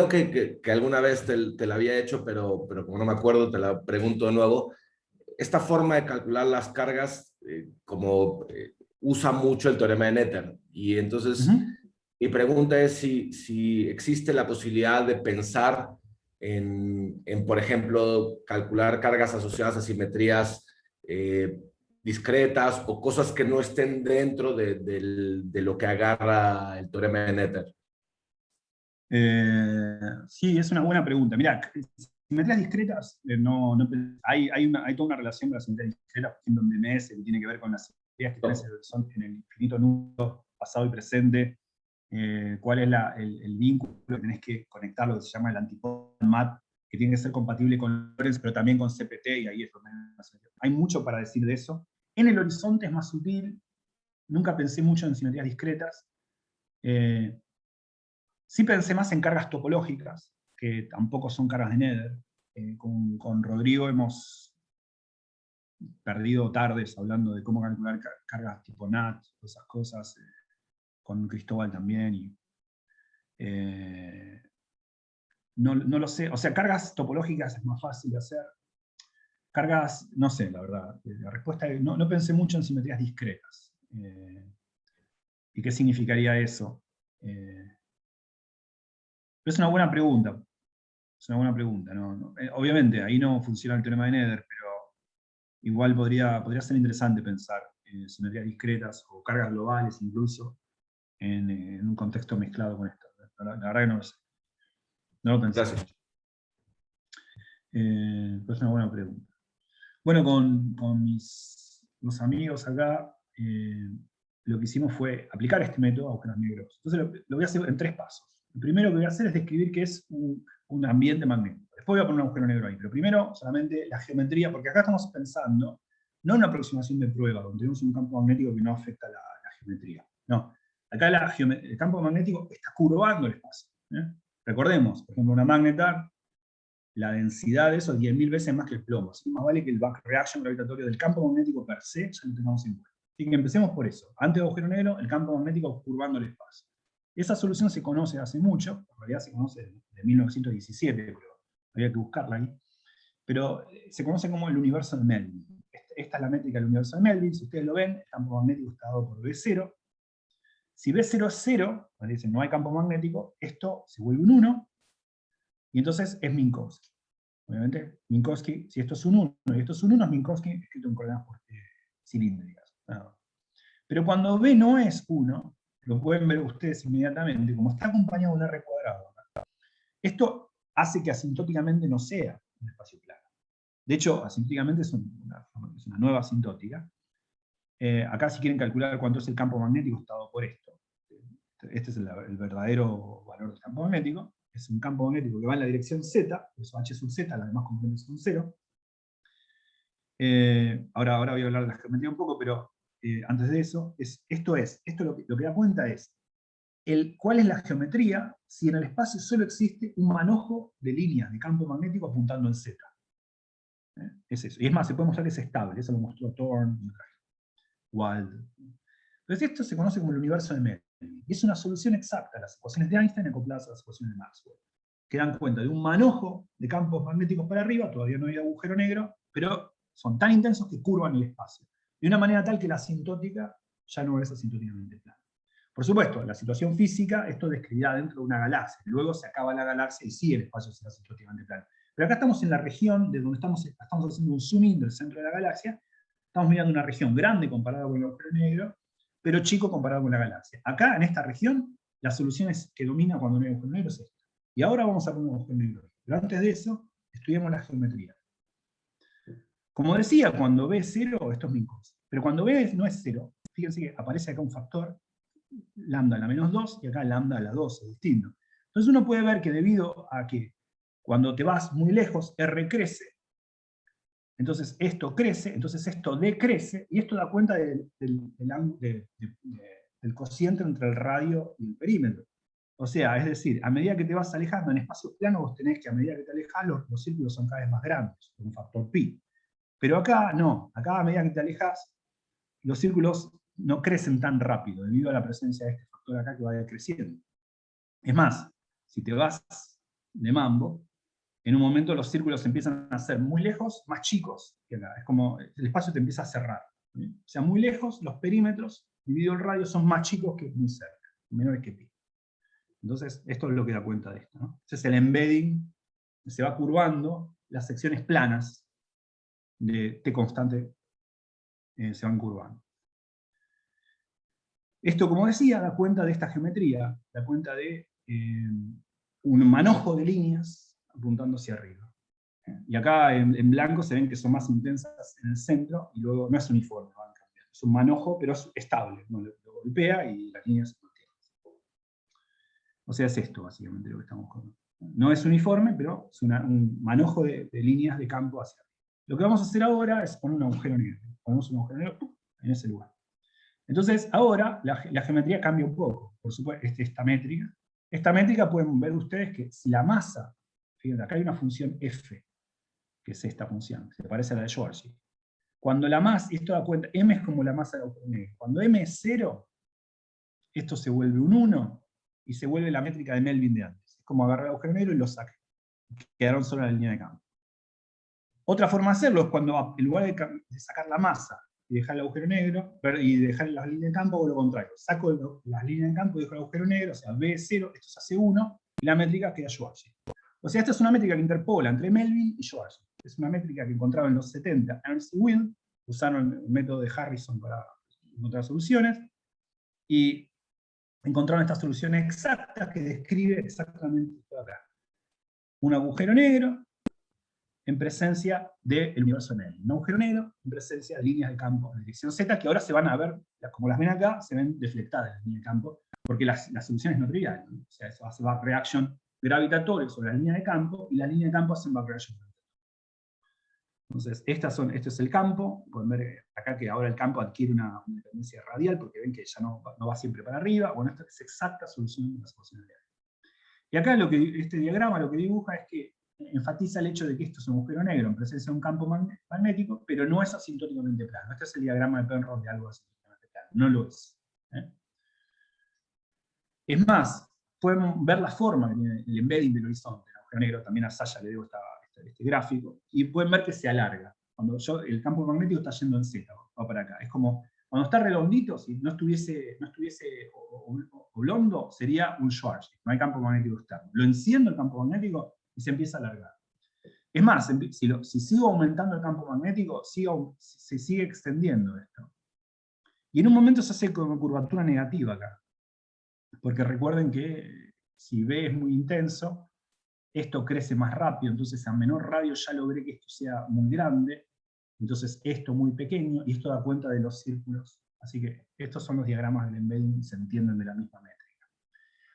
que alguna vez te la había hecho, pero como no me acuerdo, te la pregunto de nuevo. Esta forma de calcular las cargas, usa mucho el teorema de Noether. Y entonces, mi pregunta es si existe la posibilidad de pensar en, por ejemplo, calcular cargas asociadas a simetrías discretas o cosas que no estén dentro de lo que agarra el teorema de Noether. Sí, es una buena pregunta. Mirá, simetrías discretas, hay toda una relación con las simetrías discretas, por ejemplo, en DMS, que tiene que ver con las simetrías que tenés en el infinito nudo, pasado y presente. ¿Cuál es el vínculo que tenés que conectar, lo que se llama el antipolo MAT, que tiene que ser compatible con Lorentz, pero también con CPT, y ahí es donde hay mucho para decir de eso. En el horizonte es más sutil, nunca pensé mucho en simetrías discretas. Sí pensé más en cargas topológicas, que tampoco son cargas de Noether. Con Rodrigo hemos perdido tardes hablando de cómo calcular cargas tipo NAT, esas cosas, con Cristóbal también. No lo sé, o sea, cargas topológicas es más fácil de hacer. Cargas, no sé, la verdad. La respuesta es, no pensé mucho en simetrías discretas. ¿Y qué significaría eso? Pero es una buena pregunta. Es una buena pregunta. Obviamente, ahí no funciona el teorema de Noether, pero igual podría ser interesante pensar en simetrías discretas o cargas globales incluso en un contexto mezclado con esto. La verdad que no lo sé. No lo pensé. Gracias. Pero es una buena pregunta. Bueno, con los amigos acá, lo que hicimos fue aplicar este método a agujeros negros. Entonces lo voy a hacer en 3 pasos. Lo primero que voy a hacer es describir qué es un ambiente magnético. Después voy a poner un agujero negro ahí, pero primero solamente la geometría, porque acá estamos pensando, no en una aproximación de prueba, donde tenemos un campo magnético que no afecta la geometría. No, acá el campo magnético está curvando el espacio. Recordemos, por ejemplo, una magnetar, la densidad de eso es 10.000 veces más que el plomo. Así que más vale que el back reaction gravitatorio del campo magnético per se ya lo tengamos en cuenta. Así que empecemos por eso. Antes de agujero negro, el campo magnético curvando el espacio. Esa solución se conoce hace mucho, en realidad se conoce de 1917, pero había que buscarla ahí. Pero se conoce como el universo de Melvin. Esta es la métrica del universo de Melvin. Si ustedes lo ven, el campo magnético está dado por B0. Si B0 es 0, cuando dicen no hay campo magnético, esto se vuelve un 1, y entonces es Minkowski. Obviamente, Minkowski, si esto es un 1 y esto es un 1, es Minkowski escrito en coordenadas cilíndricas. Pero cuando B no es 1, lo pueden ver ustedes inmediatamente, como está acompañado de un R cuadrado. Esto hace que asintóticamente no sea un espacio plano. De hecho, asintóticamente es una nueva asintótica. Acá si quieren calcular cuánto es el campo magnético, está dado por esto. Este es el verdadero valor del campo magnético. Es un campo magnético que va en la dirección Z, por eso H sub Z, las demás componentes son 0. Ahora voy a hablar de la geometría un poco, pero antes de eso, esto lo que da cuenta es cuál es la geometría si en el espacio solo existe un manojo de líneas de campo magnético apuntando en Z. Es eso. Y es más, se puede mostrar que es estable, eso lo mostró Thorne, Wald. Entonces esto se conoce como el universo de Melvin. Y es una solución exacta a las ecuaciones de Einstein acopladas a las ecuaciones de Maxwell, que dan cuenta de un manojo de campos magnéticos para arriba, todavía no hay agujero negro, pero son tan intensos que curvan el espacio. De una manera tal que la asintótica ya no es asintóticamente plana. Por supuesto, en la situación física, esto describirá dentro de una galaxia. Luego se acaba la galaxia y sí el espacio será asintóticamente plano. Pero acá estamos en la región de donde estamos haciendo un zoom in del centro de la galaxia. Estamos mirando una región grande comparada con el agujero negro, pero chico comparado con la galaxia. Acá, en esta región, la solución que domina cuando no hay agujero negro es esta. Y ahora vamos a poner un agujero negro. Pero antes de eso, estudiamos la geometría. Como decía, cuando B es 0, esto es mi cosa. Pero cuando B no es 0, fíjense que aparece acá un factor, lambda a la menos 2, y acá lambda a la 2, es distinto. Entonces uno puede ver que debido a que cuando te vas muy lejos, R crece, entonces esto crece, entonces esto decrece, y esto da cuenta del cociente entre el radio y el perímetro. O sea, es decir, a medida que te vas alejando en espacios planos, vos tenés que a medida que te alejas, los círculos son cada vez más grandes, un factor pi. Pero acá no, acá a medida que te alejas, los círculos no crecen tan rápido, debido a la presencia de este factor acá que va creciendo. Es más, si te vas de mambo, en un momento los círculos empiezan a ser muy lejos, más chicos que acá. Es como el espacio te empieza a cerrar. ¿Sí? O sea, muy lejos, los perímetros, dividido el radio, son más chicos que muy cerca, menores que pi. Entonces, esto es lo que da cuenta de esto, ¿no? Ese es el embedding, se va curvando, las secciones planas de T constante se van curvando. Esto, como decía, da cuenta de esta geometría, da cuenta de un manojo de líneas apuntando hacia arriba. Y acá en blanco se ven que son más intensas en el centro, y luego no es uniforme, van cambiando. Es un manojo, pero es estable, ¿no? Lo golpea y las líneas se mantienen. O sea, es esto básicamente lo que estamos con. No es uniforme, pero es un manojo de líneas de campo hacia arriba. Lo que vamos a hacer ahora es poner un agujero negro. Ponemos un agujero negro en ese lugar. Entonces, ahora la geometría cambia un poco. Por supuesto, esta métrica. Esta métrica pueden ver ustedes que si la masa, fíjense, acá hay una función f, que es esta función, se parece a la de Schwarzschild. Cuando la masa, y esto da cuenta, m es como la masa del agujero negro. Cuando m es 0, esto se vuelve un 1, y se vuelve la métrica de Melvin de antes. Es como agarrar el agujero negro y lo saca. Quedaron solo en la línea de campo. Otra forma de hacerlo es cuando, en lugar de sacar la masa y dejar el agujero negro, y dejar las líneas de campo, o lo contrario. Saco las líneas de campo y dejo el agujero negro, o sea, B es 0, esto se hace 1, y la métrica queda Schwarzschild. O sea, esta es una métrica que interpola entre Melvin y Schwarzschild. Es una métrica que encontraba en los 70 Ernst y Will, usaron el método de Harrison para encontrar soluciones, y encontraron esta solución exacta que describe exactamente esto acá. Un agujero negro en presencia del universo Melvin. Un agujero negro en presencia de líneas de campo en dirección Z, que ahora se van a ver, como las ven acá, se ven deflectadas las líneas de campo, porque la solución es no trivial, ¿no? O sea, eso hace back reaction gravitatorio sobre la línea de campo, y la línea de campo hacen back reaction gravitatorio. Entonces, este es el campo. Pueden ver acá que ahora el campo adquiere una tendencia radial, porque ven que ya no va siempre para arriba. Bueno, esta es exacta solución de las ecuaciones de Einstein. Y acá este diagrama lo que dibuja es que enfatiza el hecho de que esto es un agujero negro en presencia de un campo magnético, pero no es asintóticamente plano. Este es el diagrama de Penrose de algo asintóticamente plano. No lo es. Es más, pueden ver la forma que tiene el embedding del horizonte. El agujero negro, también a Sasha le debo este gráfico, y pueden ver que se alarga. Cuando el campo magnético está yendo en Z, va para acá. Es como, cuando está redondito, si no estuviese oblongo, sería un Schwarzschild. No hay campo magnético externo. Lo enciendo el campo magnético y se empieza a alargar. Es más, si sigo aumentando el campo magnético, se sigue extendiendo esto. Y en un momento se hace con curvatura negativa acá. Porque recuerden que si B es muy intenso, esto crece más rápido, entonces a menor radio ya logré que esto sea muy grande, entonces esto muy pequeño, y esto da cuenta de los círculos. Así que estos son los diagramas del embedding, se entienden de la misma métrica.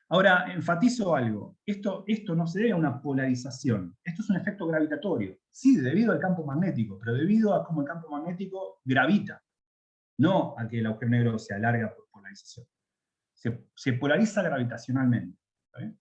Ahora, enfatizo algo, esto no se debe a una polarización, esto es un efecto gravitatorio, sí, debido al campo magnético, pero debido a cómo el campo magnético gravita, no a que el agujero negro se alarga por polarización. Se polariza gravitacionalmente. ¿Está?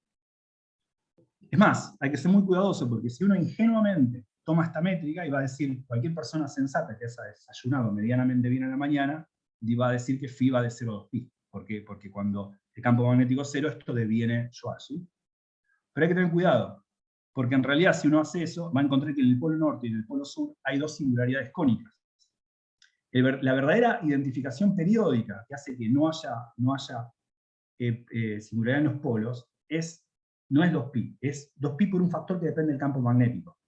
Es más, hay que ser muy cuidadoso, porque si uno ingenuamente toma esta métrica y va a decir, cualquier persona sensata que haya desayunado medianamente bien a la mañana, y va a decir que phi va de 0 a 2pi. ¿Por qué? Porque cuando de campo magnético cero, esto deviene Schwarzschild. Pero hay que tener cuidado, porque en realidad si uno hace eso, va a encontrar que en el polo norte y en el polo sur hay dos singularidades cónicas. La verdadera identificación periódica que hace que no haya singularidad en los polos no es 2pi, es 2pi por un factor que depende del campo magnético.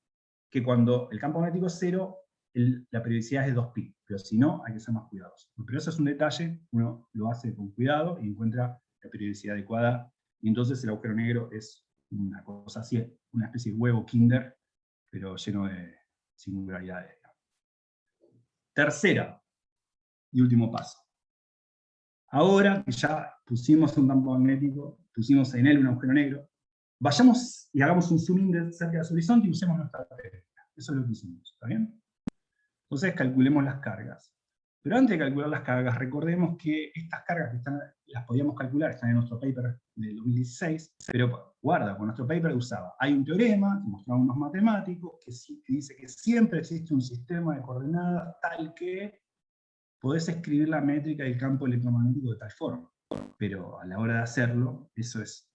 Que cuando el campo magnético es cero, la periodicidad es de 2pi, pero si no, hay que ser más cuidadosos. Pero eso es un detalle, uno lo hace con cuidado y encuentra la periodicidad adecuada, y entonces el agujero negro es una cosa así, una especie de huevo Kinder, pero lleno de singularidades. Tercera y último paso. Ahora que ya pusimos un campo magnético, pusimos en él un agujero negro, vayamos y hagamos un zoom in cerca de su horizonte y usemos nuestra técnica. Eso es lo que hicimos, ¿está bien? Entonces calculemos las cargas. Pero antes de calcular las cargas, recordemos que estas cargas que las podíamos calcular, están en nuestro paper del 2016, pero guarda, con nuestro paper hay un teorema que mostraron unos matemáticos que dice que siempre existe un sistema de coordenadas tal que podés escribir la métrica del campo electromagnético de tal forma. Pero a la hora de hacerlo, eso es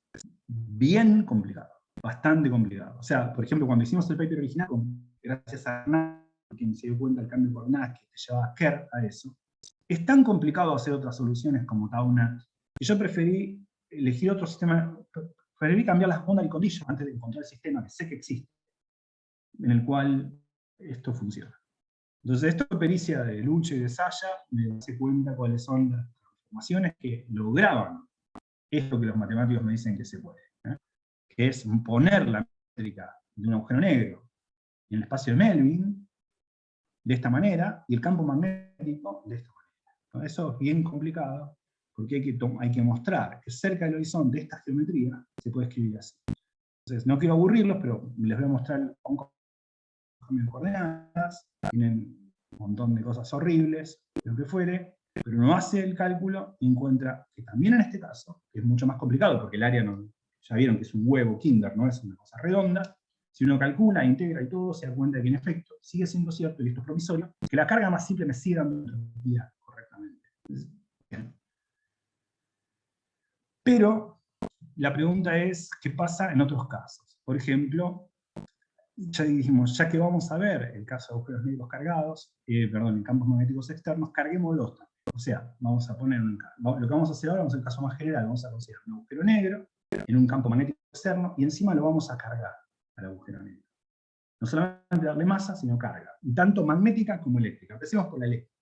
bien complicado, bastante complicado. O sea, por ejemplo, cuando hicimos el paper original, gracias a Hernán, quien se dio cuenta del cambio de coordenadas que te llevaba a Kerr a eso, es tan complicado hacer otras soluciones como Tau-NAT, que yo preferí elegir otro sistema, preferí cambiar las boundary conditions antes de encontrar el sistema que sé que existe, en el cual esto funciona. Entonces, esto es pericia de Luche y de Saya, me doy cuenta cuáles son las transformaciones que lograban esto que los matemáticos me dicen que se puede, que es poner la métrica de un agujero negro en el espacio de Melvin, de esta manera, y el campo magnético de esta manera. Entonces, eso es bien complicado, porque hay que mostrar que cerca del horizonte de esta geometría se puede escribir así. Entonces, no quiero aburrirlos, pero les voy a mostrar un cambio de coordenadas, tienen un montón de cosas horribles, lo que fuere, pero uno hace el cálculo y encuentra que también en este caso, que es mucho más complicado, porque el área ya vieron que es un huevo Kinder, no es una cosa redonda. Si uno calcula, integra y todo, se da cuenta de que en efecto sigue siendo cierto, y esto es provisorio, que la carga más simple me sigue dando entropía correctamente. Bien. Pero la pregunta es, ¿qué pasa en otros casos? Por ejemplo, ya dijimos, ya que vamos a ver el caso de agujeros negros cargados, en campos magnéticos externos, carguémoslos también. O sea, vamos a poner lo que vamos a hacer ahora, vamos a hacer el caso más general, vamos a considerar un agujero negro en un campo magnético externo, y encima lo vamos a cargar al agujero negro. No solamente darle masa, sino carga. Y tanto magnética como eléctrica. Empecemos por la eléctrica,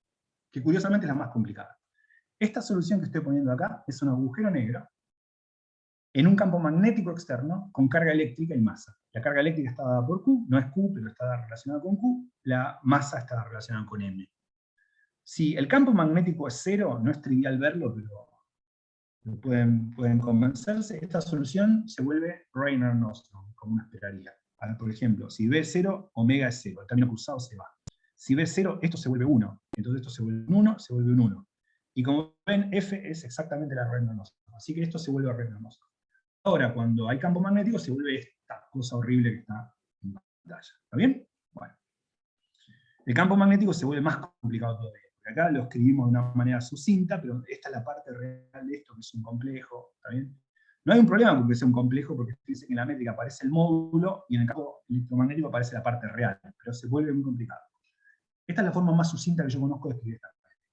que curiosamente es la más complicada. Esta solución que estoy poniendo acá es un agujero negro en un campo magnético externo con carga eléctrica y masa. La carga eléctrica está dada por Q, no es Q, pero está relacionada con Q. La masa está relacionada con M. Si el campo magnético es cero, no es trivial verlo, pero pueden convencerse, esta solución se vuelve Reiner-Nostrom, como uno esperaría. Ahora, por ejemplo, si B es 0, omega es 0, el camino cruzado se va. Si B es 0, esto se vuelve 1, entonces esto se vuelve un 1, se vuelve un 1. Y como ven, F es exactamente la Reiner-Nostrom, así que esto se vuelve Reiner-Nostrom. Ahora, cuando hay campo magnético, se vuelve esta cosa horrible que está en pantalla. ¿Está bien? Bueno. El campo magnético se vuelve más complicado todavía. Acá lo escribimos de una manera sucinta, pero esta es la parte real de esto, que es un complejo, ¿está bien? No hay un problema con que sea un complejo, porque dice que en la métrica aparece el módulo, y en el campo electromagnético aparece la parte real, pero se vuelve muy complicado. Esta es la forma más sucinta que yo conozco de escribir esta métrica,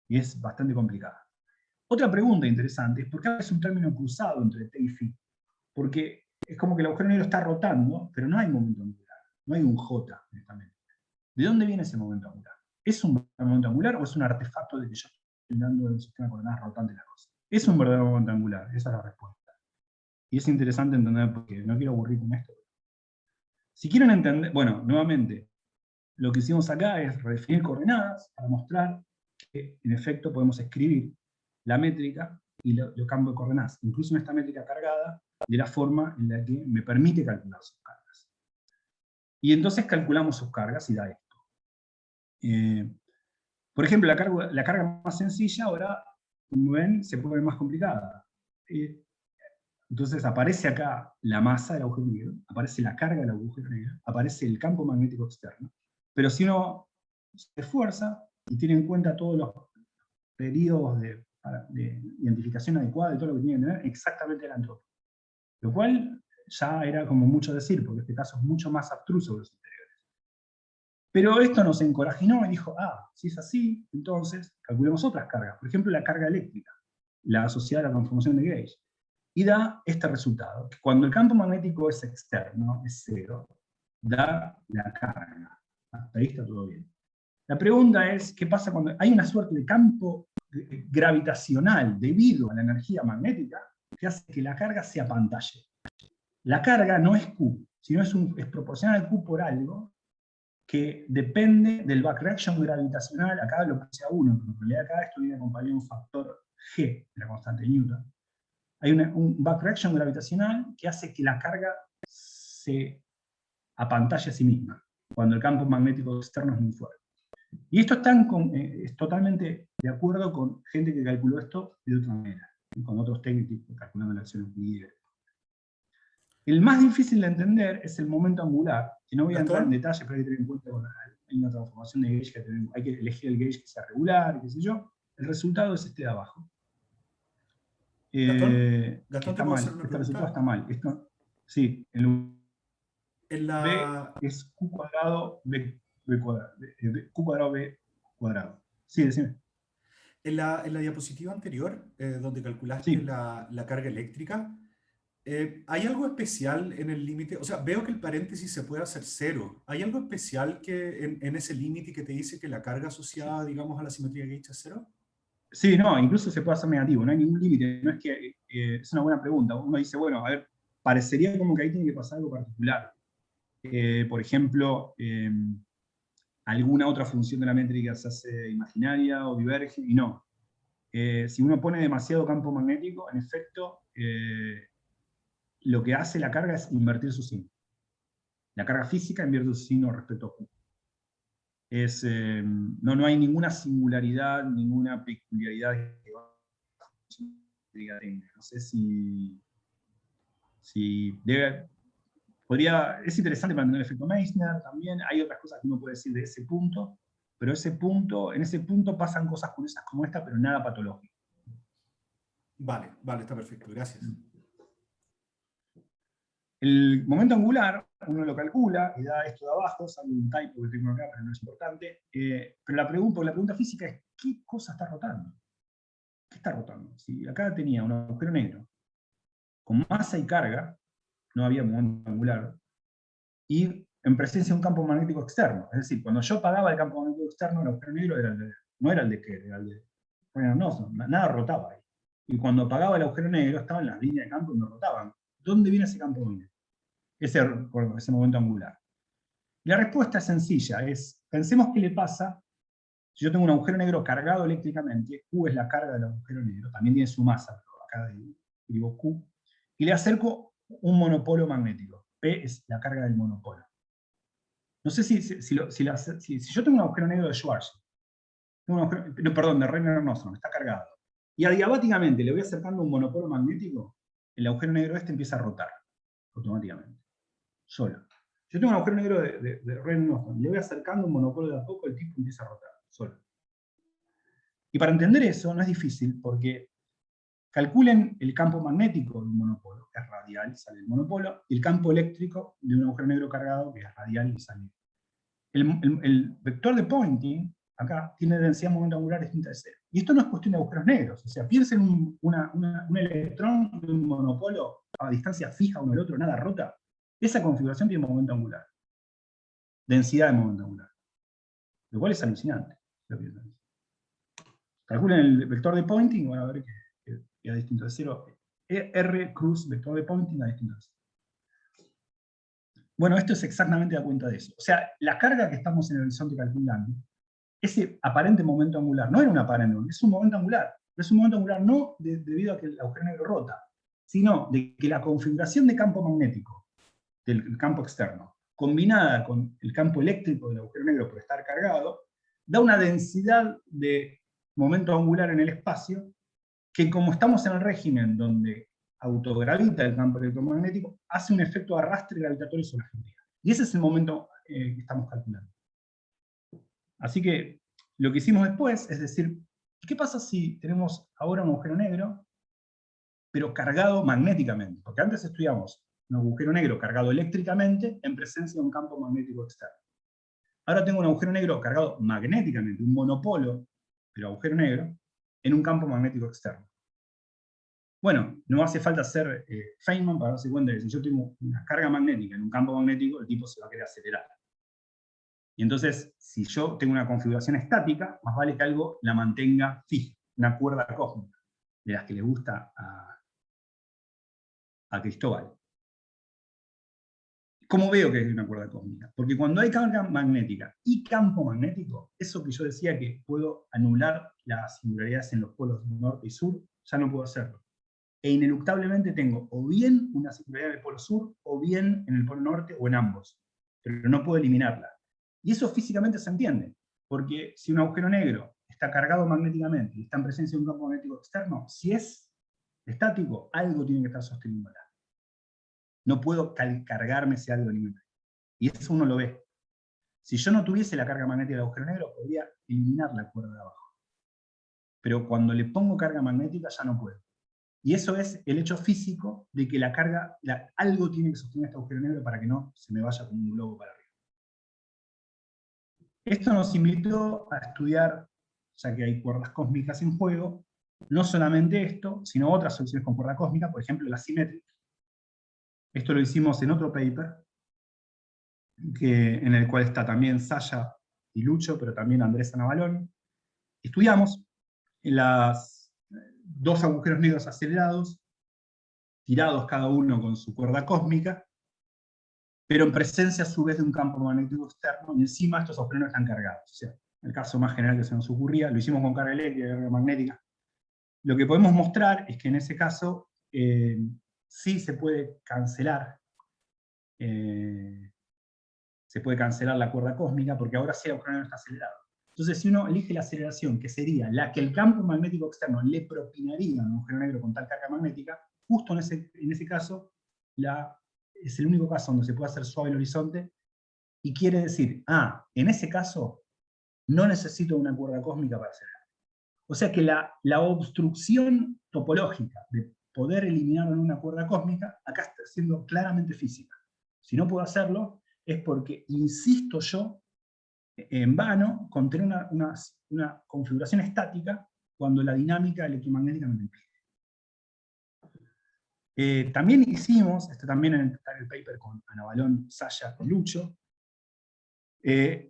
y es bastante complicada. Otra pregunta interesante es, ¿por qué es un término cruzado entre T y Φ? Porque es como que el agujero negro está rotando, pero no hay momento angular, no hay un J en esta métrica. ¿De dónde viene ese momento angular? ¿Es un momento angular o es un artefacto de que yo estoy dando de un sistema de coordenadas rotante la cosa? Es un verdadero momento angular, esa es la respuesta. Y es interesante entender, porque no quiero aburrir con esto. Si quieren entender, bueno, nuevamente, lo que hicimos acá es redefinir coordenadas para mostrar que en efecto podemos escribir la métrica y los campos de coordenadas, incluso en esta métrica cargada, de la forma en la que me permite calcular sus cargas. Y entonces calculamos sus cargas y da esto. Por ejemplo, la carga más sencilla ahora, como ven, se pone más complicada. Entonces aparece acá la masa del agujero negro, aparece la carga del agujero negro, aparece el campo magnético externo. Pero si uno se esfuerza y tiene en cuenta todos los periodos de de identificación adecuada de todo lo que tiene que tener, exactamente la entropía. Lo cual ya era como mucho decir, porque este caso es mucho más abstruso que los anteriores. Pero esto nos encorajinó y dijo, si es así, entonces calculemos otras cargas. Por ejemplo, la carga eléctrica, la asociada a la conformación de Gauge. Y da este resultado, que cuando el campo magnético es externo, es cero, da la carga. Hasta ahí está todo bien. La pregunta es, ¿qué pasa cuando hay una suerte de campo gravitacional debido a la energía magnética que hace que la carga se apantalle? La carga no es Q, sino es proporcional a Q por algo que depende del backreaction gravitacional. Acá lo puse a 1, pero en realidad acá esto viene acompañado de un factor G, de la constante de Newton. Hay un backreaction gravitacional que hace que la carga se apantalle a sí misma, cuando el campo magnético externo es muy fuerte. Y esto es totalmente de acuerdo con gente que calculó esto de otra manera, con otros técnicos calculando la acción euclidiana. El más difícil de entender es el momento angular, que no voy a entrar en detalle, pero hay que tener en cuenta que hay una transformación de gauge, hay que elegir el gauge que sea regular, qué sé yo. El resultado es este de abajo. Gastón, está mal, este resultado está mal. Sí, en la B es Q cuadrado B cuadrado. Q cuadrado B cuadrado. Sí, decime. En la diapositiva anterior, donde calculaste la carga eléctrica, ¿hay algo especial en el límite? O sea, veo que el paréntesis se puede hacer cero. ¿Hay algo especial que en ese límite que te dice que la carga asociada, digamos, a la simetría de Gauge es cero? Sí, no, incluso se puede hacer negativo, no hay ningún límite. No es que, es una buena pregunta. Uno dice, bueno, a ver, parecería como que ahí tiene que pasar algo particular. Por ejemplo, alguna otra función de la métrica se hace imaginaria o diverge, y no. Si uno pone demasiado campo magnético, en efecto, lo que hace la carga es invertir su signo. La carga física invierte su signo respecto a Q. No hay ninguna singularidad, ninguna peculiaridad que tenga. No sé si debe... es interesante para entender el efecto Meissner también. Hay otras cosas que uno puede decir de ese punto, pero en ese punto pasan cosas curiosas como esta, pero nada patológico. Vale, está perfecto, gracias. El momento angular, uno lo calcula y da esto de abajo, salvo un typo que tengo acá, pero no es importante. Pero la pregunta física es, ¿qué cosa está rotando? ¿Qué está rotando? Si acá tenía un agujero negro con masa y carga, no había momento angular, y en presencia de un campo magnético externo. Es decir, cuando yo apagaba el campo magnético externo, el agujero negro no era el de Kerr, era el de Reiner-Knudsen, nada rotaba ahí. Y cuando apagaba el agujero negro, estaban las líneas de campo y no rotaban. ¿Dónde viene ese campo magnético? Ese momento angular. Y la respuesta es sencilla, pensemos qué le pasa si yo tengo un agujero negro cargado eléctricamente. Q es la carga del agujero negro, también tiene su masa, pero acá digo Q, y le acerco un monopolo magnético. P es la carga del monopolo. No sé si yo tengo un agujero negro de Schwarzschild, de Reiner-Knudsen, está cargado, y adiabáticamente le voy acercando un monopolo magnético, el agujero negro este empieza a rotar automáticamente, solo. Yo tengo un agujero negro de Reiner-Knudsen, le voy acercando un monopolo de a poco, el tipo empieza a rotar, solo. Y para entender eso no es difícil, porque calculen el campo magnético de un monopolo, que es radial, sale el monopolo, y el campo eléctrico de un agujero negro cargado, que es radial y sale. El vector de Poynting, acá, tiene densidad momento angular distinta de cero. Y esto no es cuestión de agujeros negros. O sea, piensen un electrón de un monopolo a distancia fija uno del otro, nada rota. Esa configuración tiene momento angular. Densidad de momento angular. Lo cual es alucinante. Calculen el vector de Poynting y van a ver que a distinto de cero. R cruz vector de Poynting a distinto de cero. Bueno, esto es exactamente a cuenta de eso. O sea, la carga que estamos en el horizonte calculando, ese aparente momento angular, no era un aparente, es un momento angular. Pero es un momento angular no debido a que el agujero negro rota, sino de que la configuración de campo magnético del campo externo, combinada con el campo eléctrico del agujero negro por estar cargado, da una densidad de momento angular en el espacio, que como estamos en el régimen donde autogravita el campo electromagnético, hace un efecto de arrastre gravitatorio sobre la geometría. Y ese es el momento que estamos calculando. Así que lo que hicimos después es decir, ¿Qué pasa si tenemos ahora un agujero negro, pero cargado magnéticamente? Porque antes estudiamos un agujero negro cargado eléctricamente en presencia de un campo magnético externo. Ahora tengo un agujero negro cargado magnéticamente, un monopolo, pero agujero negro, en un campo magnético externo. Bueno, no hace falta ser Feynman para darse cuenta de que si yo tengo una carga magnética en un campo magnético, el tipo se va a querer acelerar. Y entonces, si yo tengo una configuración estática, más vale que algo la mantenga fija, una cuerda cósmica, de las que le gusta a Cristóbal. ¿Cómo veo que es una cuerda cósmica? Porque cuando hay carga magnética y campo magnético, eso que yo decía que puedo anular las singularidades en los polos norte y sur, ya no puedo hacerlo. E ineluctablemente tengo o bien una singularidad en el polo sur, o bien en el polo norte, o en ambos. Pero no puedo eliminarla. Y eso físicamente se entiende, porque si un agujero negro está cargado magnéticamente y está en presencia de un campo magnético externo, si es estático, algo tiene que estar sosteniéndola. No puedo cargarme ese algo limitado. Y eso uno lo ve. Si yo no tuviese la carga magnética del agujero negro, podría eliminar la cuerda de abajo. Pero cuando le pongo carga magnética ya no puedo. Y eso es el hecho físico de que la carga, algo tiene que sostener este agujero negro para que no se me vaya como un globo para arriba. Esto nos invitó a estudiar, ya que hay cuerdas cósmicas en juego, no solamente esto, sino otras soluciones con cuerda cósmica, por ejemplo la simétrica. Esto lo hicimos en otro paper, en el cual está también Sasha y Lucho, pero también Andrés Navalón. Estudiamos las dos agujeros negros acelerados, tirados cada uno con su cuerda cósmica, pero en presencia a su vez de un campo magnético externo, y encima estos agujeros están cargados. O sea, el caso más general que se nos ocurría, lo hicimos con carga eléctrica y carga magnética. Lo que podemos mostrar es que en ese caso sí se puede cancelar la cuerda cósmica, porque ahora sí el agujero negro está acelerado. Entonces, si uno elige la aceleración, que sería la que el campo magnético externo le propinaría a un agujero negro con tal carga magnética, justo en ese caso, es el único caso donde se puede hacer suave el horizonte, y quiere decir, en ese caso, no necesito una cuerda cósmica para acelerar. O sea que la obstrucción topológica de poder eliminar en una cuerda cósmica, acá está siendo claramente física. Si no puedo hacerlo, es porque insisto yo en vano con tener una configuración estática cuando la dinámica electromagnética me lo impide. También hicimos, también en el paper con Navalón, Sasha y Lucho,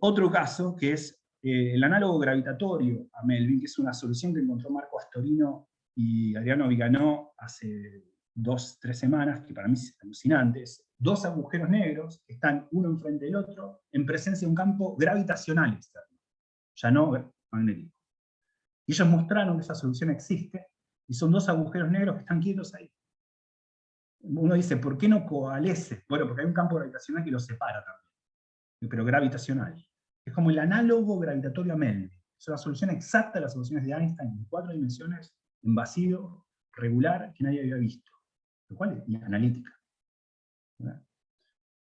otro caso que es el análogo gravitatorio a Melvin, que es una solución que encontró Marco Astorino y Adriano Viganò hace 2-3 semanas, que para mí es alucinante. Dos agujeros negros que están uno enfrente del otro en presencia de un campo gravitacional externo, ya no magnético. Y ellos mostraron que esa solución existe, y son dos agujeros negros que están quietos ahí. Uno dice, ¿por qué no coalesce? Bueno, porque hay un campo gravitacional que los separa también, pero gravitacional. Es como el análogo gravitatorio a Melvin. Es una solución exacta de las soluciones de Einstein en 4 dimensiones, en vacío, regular, que nadie había visto. Lo cual es analítica. ¿Verdad?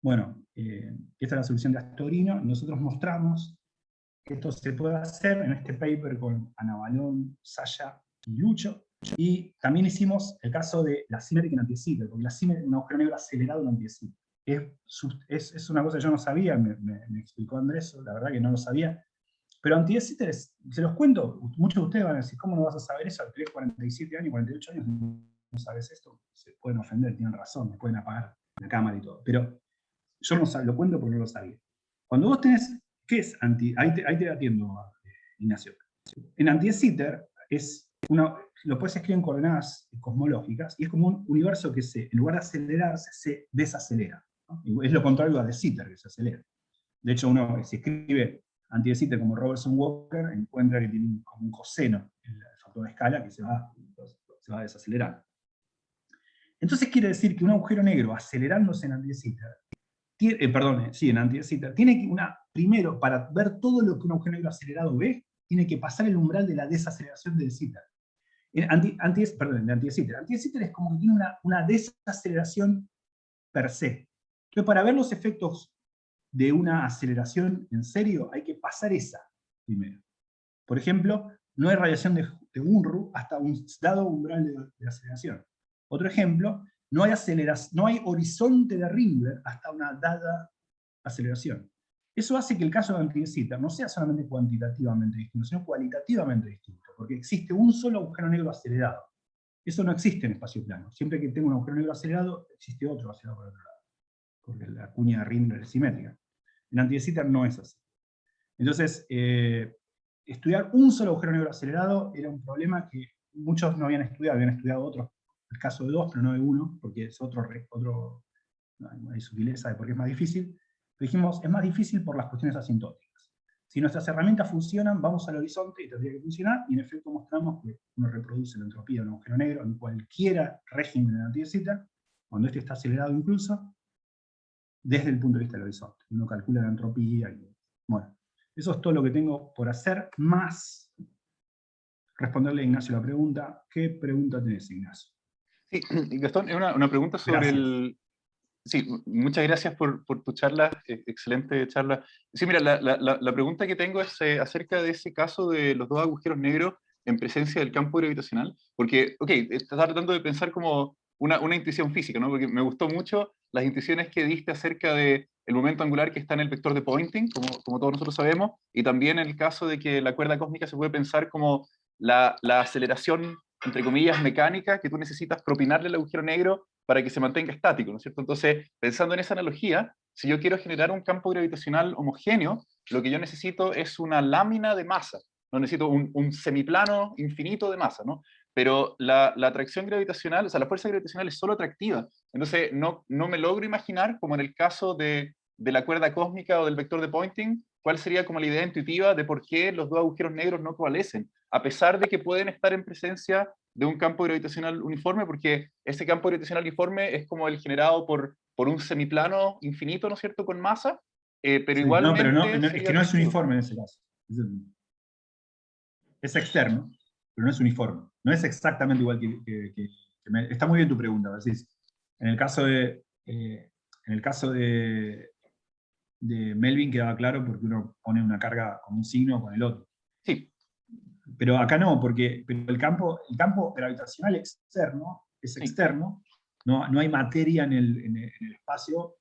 Bueno, esta es la solución de Astorino. Nosotros mostramos que esto se puede hacer en este paper con Navalón, Sasha y Lucho. Y también hicimos el caso de la simétrica en anti-Sitter, porque la simétrica es un agujero negro acelerado en anti-Sitter. Es una cosa que yo no sabía, me explicó Andrés, la verdad que no lo sabía. Pero anti-Sitter, se los cuento, muchos de ustedes van a decir, ¿cómo no vas a saber eso? Tenés 47 años, 48 años, no sabes esto. Se pueden ofender, tienen razón, me pueden apagar la cámara y todo. Pero yo no lo cuento porque no lo sabía. Cuando vos tenés, ¿qué es ahí te atiendo, Ignacio. En anti-Sitter lo puedes escribir en coordenadas cosmológicas, y es como un universo que en lugar de acelerarse, se desacelera, ¿no? Es lo contrario a de Sitter, que se acelera. De hecho, uno, si escribe anti de Sitter como Robertson Walker, encuentra que tiene como un coseno en el factor de escala que se va desacelerando. Entonces quiere decir que un agujero negro acelerándose en anti de Sitter, en anti de Sitter, tiene que primero, para ver todo lo que un agujero negro acelerado ve, tiene que pasar el umbral de la desaceleración de Sitter. De anti de Sitter. Anti de Sitter es como que tiene una desaceleración per se. Entonces, para ver los efectos de una aceleración en serio, hay que pasar esa primero. Por ejemplo, no hay radiación de Unruh hasta un dado umbral de aceleración. Otro ejemplo, no hay horizonte de Ringler hasta una dada aceleración. Eso hace que el caso de Anti de Sitter no sea solamente cuantitativamente distinto, sino cualitativamente distinto, porque existe un solo agujero negro acelerado. Eso no existe en espacio plano. Siempre que tengo un agujero negro acelerado, existe otro acelerado por otro lado, porque la cuña de Ringler es simétrica. En Anti de Sitter no es así. Entonces, estudiar un solo agujero negro acelerado era un problema que muchos no habían estudiado otros, el caso de 2, pero no de 1, porque es otro hay sutileza de por qué es más difícil. Pero dijimos, es más difícil por las cuestiones asintóticas. Si nuestras herramientas funcionan, vamos al horizonte y tendría que funcionar, y en efecto mostramos que uno reproduce la entropía de un agujero negro en cualquier régimen de Anti de Sitter, cuando este está acelerado incluso, desde el punto de vista del horizonte. Uno calcula la entropía y, bueno, eso es todo lo que tengo por hacer, más responderle a Ignacio la pregunta. ¿Qué pregunta tenés, Ignacio? Sí, Gastón, es una pregunta sobre Gracias. Sí, muchas gracias por tu charla, excelente charla. Sí, mira, la pregunta que tengo es acerca de ese caso de los dos agujeros negros en presencia del campo gravitacional, porque, ok, estás tratando de pensar como una intuición física, ¿no? Porque me gustó mucho las intuiciones que diste acerca del momento angular que está en el vector de Poynting, como todos nosotros sabemos, y también en el caso de que la cuerda cósmica se puede pensar como la aceleración, entre comillas, mecánica que tú necesitas propinarle al agujero negro para que se mantenga estático, ¿no es cierto? Entonces, pensando en esa analogía, si yo quiero generar un campo gravitacional homogéneo, lo que yo necesito es una lámina de masa, no necesito un semiplano infinito de masa, ¿no? Pero la atracción gravitacional, o sea, la fuerza gravitacional es solo atractiva, entonces no me logro imaginar, como en el caso de la cuerda cósmica o del vector de Poynting, cuál sería como la idea intuitiva de por qué los dos agujeros negros no coalescen, a pesar de que pueden estar en presencia de un campo gravitacional uniforme, porque ese campo gravitacional uniforme es como el generado por un semiplano infinito, ¿no es cierto?, con masa, pero Sí, no, pero igualmente es sería que no es atractivo. uniforme en ese caso. Es externo, pero no es uniforme. No es exactamente igual está muy bien tu pregunta, decís. En el caso de Melvin quedaba claro porque uno pone una carga con un signo o con el otro. Sí, Pero acá no, pero el campo gravitacional externo es sí. externo, no hay materia en el espacio,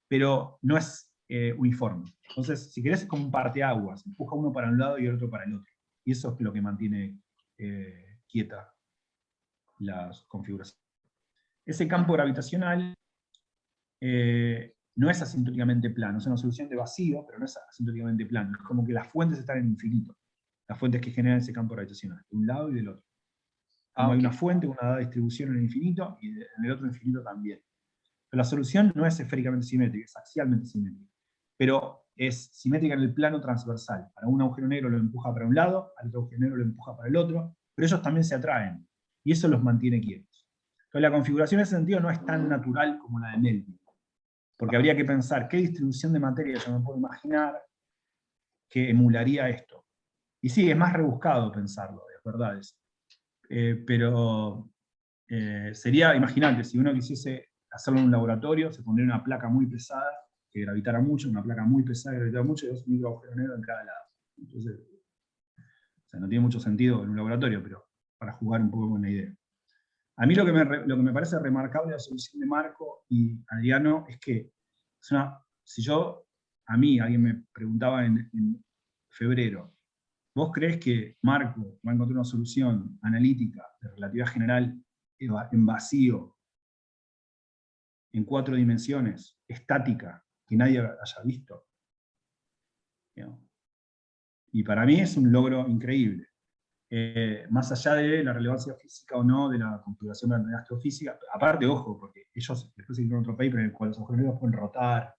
pero no es uniforme. Entonces, si querés, es como un parteaguas, empuja uno para un lado y el otro para el otro. Y eso es lo que mantiene quieta la configuración. Ese campo gravitacional no es asintóticamente plano, es una solución de vacío, pero no es asintóticamente plano. Es como que las fuentes están en infinito. Las fuentes que generan ese campo gravitacional, de un lado y del otro. Como hay Ok. una fuente, una dada distribución en el infinito, y en el otro infinito también. Pero la solución no es esféricamente simétrica, es axialmente simétrica. Pero es simétrica en el plano transversal. Para un agujero negro lo empuja para un lado, al otro agujero negro lo empuja para el otro, pero ellos también se atraen. Y eso los mantiene quietos. Entonces la configuración en ese sentido no es tan natural como la de Melvin. Porque habría que pensar qué distribución de materia yo me puedo imaginar que emularía esto. Y sí, es más rebuscado pensarlo, es verdad. Pero sería, imagínate, si uno quisiese hacerlo en un laboratorio, se pondría una placa muy pesada que gravitara mucho, una placa muy pesada que gravitara mucho y dos micro agujeros negros en cada lado. Entonces, o sea, no tiene mucho sentido en un laboratorio, pero para jugar un poco con la idea. A mí lo que me parece remarcable de la solución de Marco y Adriano es que si alguien me preguntaba en febrero, ¿vos crees que Marco va a encontrar una solución analítica de relatividad general en vacío, en 4 dimensiones, estática, que nadie haya visto? Y para mí es un logro increíble. Más allá de la relevancia física o no de la configuración de la astrofísica, aparte, ojo, porque ellos después hicieron otro paper en el cual los agujeros negros pueden rotar,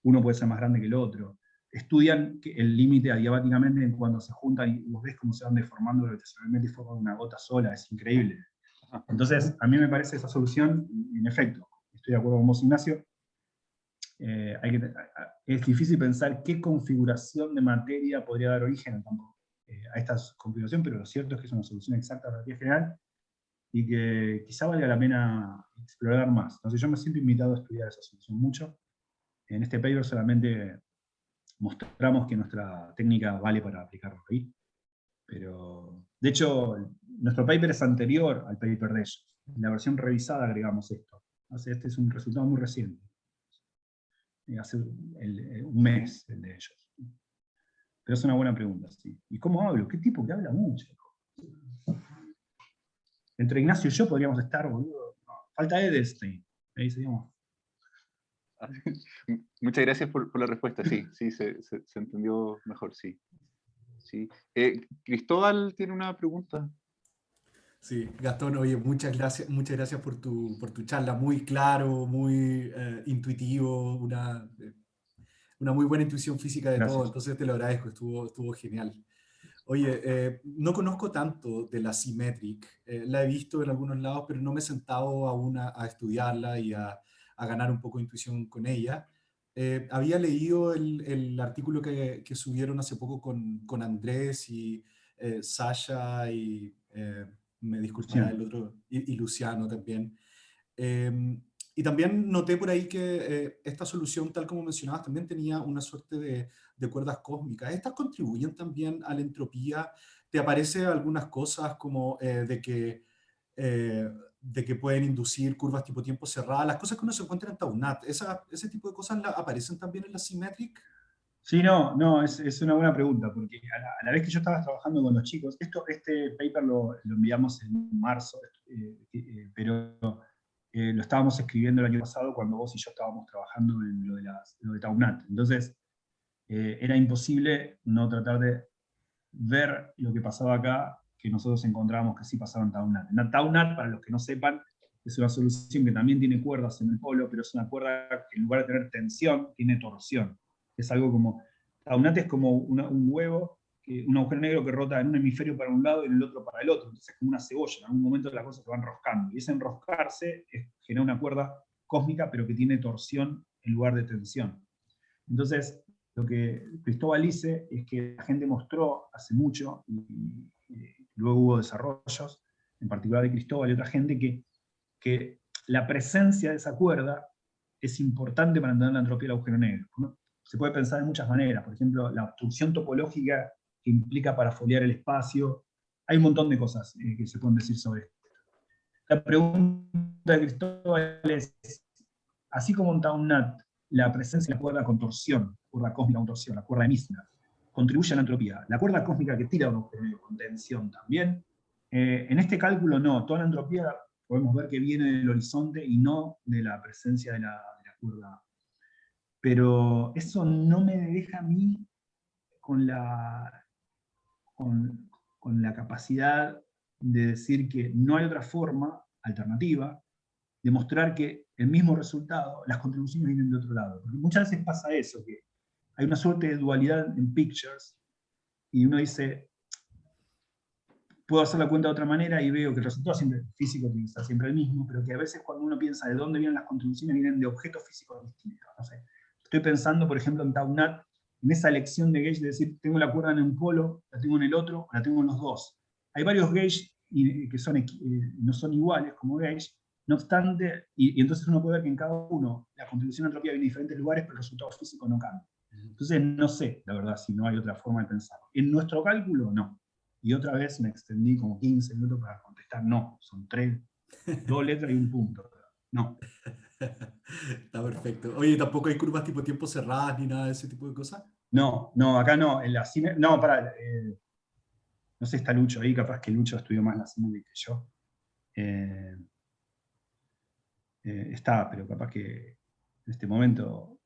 uno puede ser más grande que el otro. Estudian el límite adiabáticamente en cuando se juntan y vos ves cómo se van deformando gravitacionalmente y forman una gota sola, es increíble. Entonces, a mí me parece esa solución, en efecto, estoy de acuerdo con vos, Ignacio, es difícil pensar qué configuración de materia podría dar origen a esta configuración, pero lo cierto es que es una solución exacta de la relatividad general y que quizá valga la pena explorar más. Entonces yo me siento invitado a estudiar esa solución mucho. En este paper solamente mostramos que nuestra técnica vale para aplicarlo ahí, Pero, de hecho, nuestro paper es anterior al paper de ellos. En la versión revisada agregamos esto. Entonces, este es un resultado muy reciente. Hace un mes el de ellos. Pero es una buena pregunta, sí. ¿Y cómo hablo? ¿Qué tipo que habla mucho? Entre Ignacio y yo podríamos estar, boludo. No, falta Edelstein. Ahí seríamos. Muchas gracias por la respuesta, sí, se entendió mejor, sí. Sí. Cristóbal tiene una pregunta. Sí, Gastón, oye, muchas gracias por tu charla, muy claro, muy intuitivo, una muy buena intuición física de todo, Gracias. entonces te lo agradezco, estuvo genial. Oye, no conozco tanto de la Symmetric, la he visto en algunos lados, pero no me he sentado aún a estudiarla y a ganar un poco de intuición con ella. Había leído el artículo que subieron hace poco con Andrés y Sasha y me disculpará el otro, y Luciano también. Y también noté por ahí que esta solución, tal como mencionabas, también tenía una suerte de cuerdas cósmicas. ¿Estas contribuyen también a la entropía? ¿Te aparece algunas cosas como de que pueden inducir curvas tipo tiempo cerrada? Las cosas que uno se encuentra en Taunat, ¿ese tipo de cosas aparecen también en la Symmetric? Sí, no, es una buena pregunta, porque a la vez que yo estaba trabajando con los chicos, este paper lo enviamos en marzo, pero lo estábamos escribiendo el año pasado cuando vos y yo estábamos trabajando en lo de Taunat. Entonces, era imposible no tratar de ver lo que pasaba acá, que nosotros encontrábamos que sí pasaba en Taunat. En Taunat, para los que no sepan, es una solución que también tiene cuerdas en el polo, pero es una cuerda que en lugar de tener tensión, tiene torsión. Es algo como, Taunat es como un huevo, un agujero negro que rota en un hemisferio para un lado y en el otro para el otro. Entonces es como una cebolla, en algún momento las cosas se van enroscando. Y ese enroscarse genera una cuerda cósmica, pero que tiene torsión en lugar de tensión. Entonces, lo que Cristóbal dice es que la gente mostró hace mucho, y luego hubo desarrollos, en particular de Cristóbal y otra gente, que la presencia de esa cuerda es importante para entender la entropía del agujero negro, ¿no? Se puede pensar de muchas maneras, por ejemplo, la obstrucción topológica que implica parafoliar el espacio. Hay un montón de cosas que se pueden decir sobre esto. La pregunta de Cristóbal es, así como en Taunat, la presencia de la cuerda con torsión, cuerda cósmica con torsión, la cuerda de Misner, contribuye a la entropía. La cuerda cósmica que tira un agujero negro con tensión también. En este cálculo no, toda la entropía podemos ver que viene del horizonte y no de la presencia de la cuerda. Pero eso no me deja a mí con con la capacidad de decir que no hay otra forma alternativa de mostrar que el mismo resultado, las contribuciones vienen de otro lado. Porque muchas veces pasa eso, que hay una suerte de dualidad en pictures y uno dice, puedo hacer la cuenta de otra manera y veo que el resultado siempre, físico tiene que ser siempre el mismo, pero que a veces cuando uno piensa de dónde vienen las contribuciones, vienen de objetos físicos distintos. No sé. Estoy pensando, por ejemplo, en Taunat, en esa elección de gauge de decir, tengo la cuerda en un polo, la tengo en el otro, o la tengo en los dos. Hay varios gauge que no son iguales como gauge, no obstante, y entonces uno puede ver que en cada uno la contribución de entropía viene de diferentes lugares, pero el resultado físico no cambia. Entonces no sé, la verdad, si no hay otra forma de pensarlo. En nuestro cálculo, no. Y otra vez me extendí como 15 minutos para contestar, no, son 2 letras y un punto. No. Está perfecto. Oye, ¿tampoco hay curvas tipo tiempo cerradas ni nada de ese tipo de cosas? No, acá no. En la cine, no, pará, no sé, está Lucho ahí, capaz que Lucho estudió más la cine que yo. Está, pero capaz que en este momento...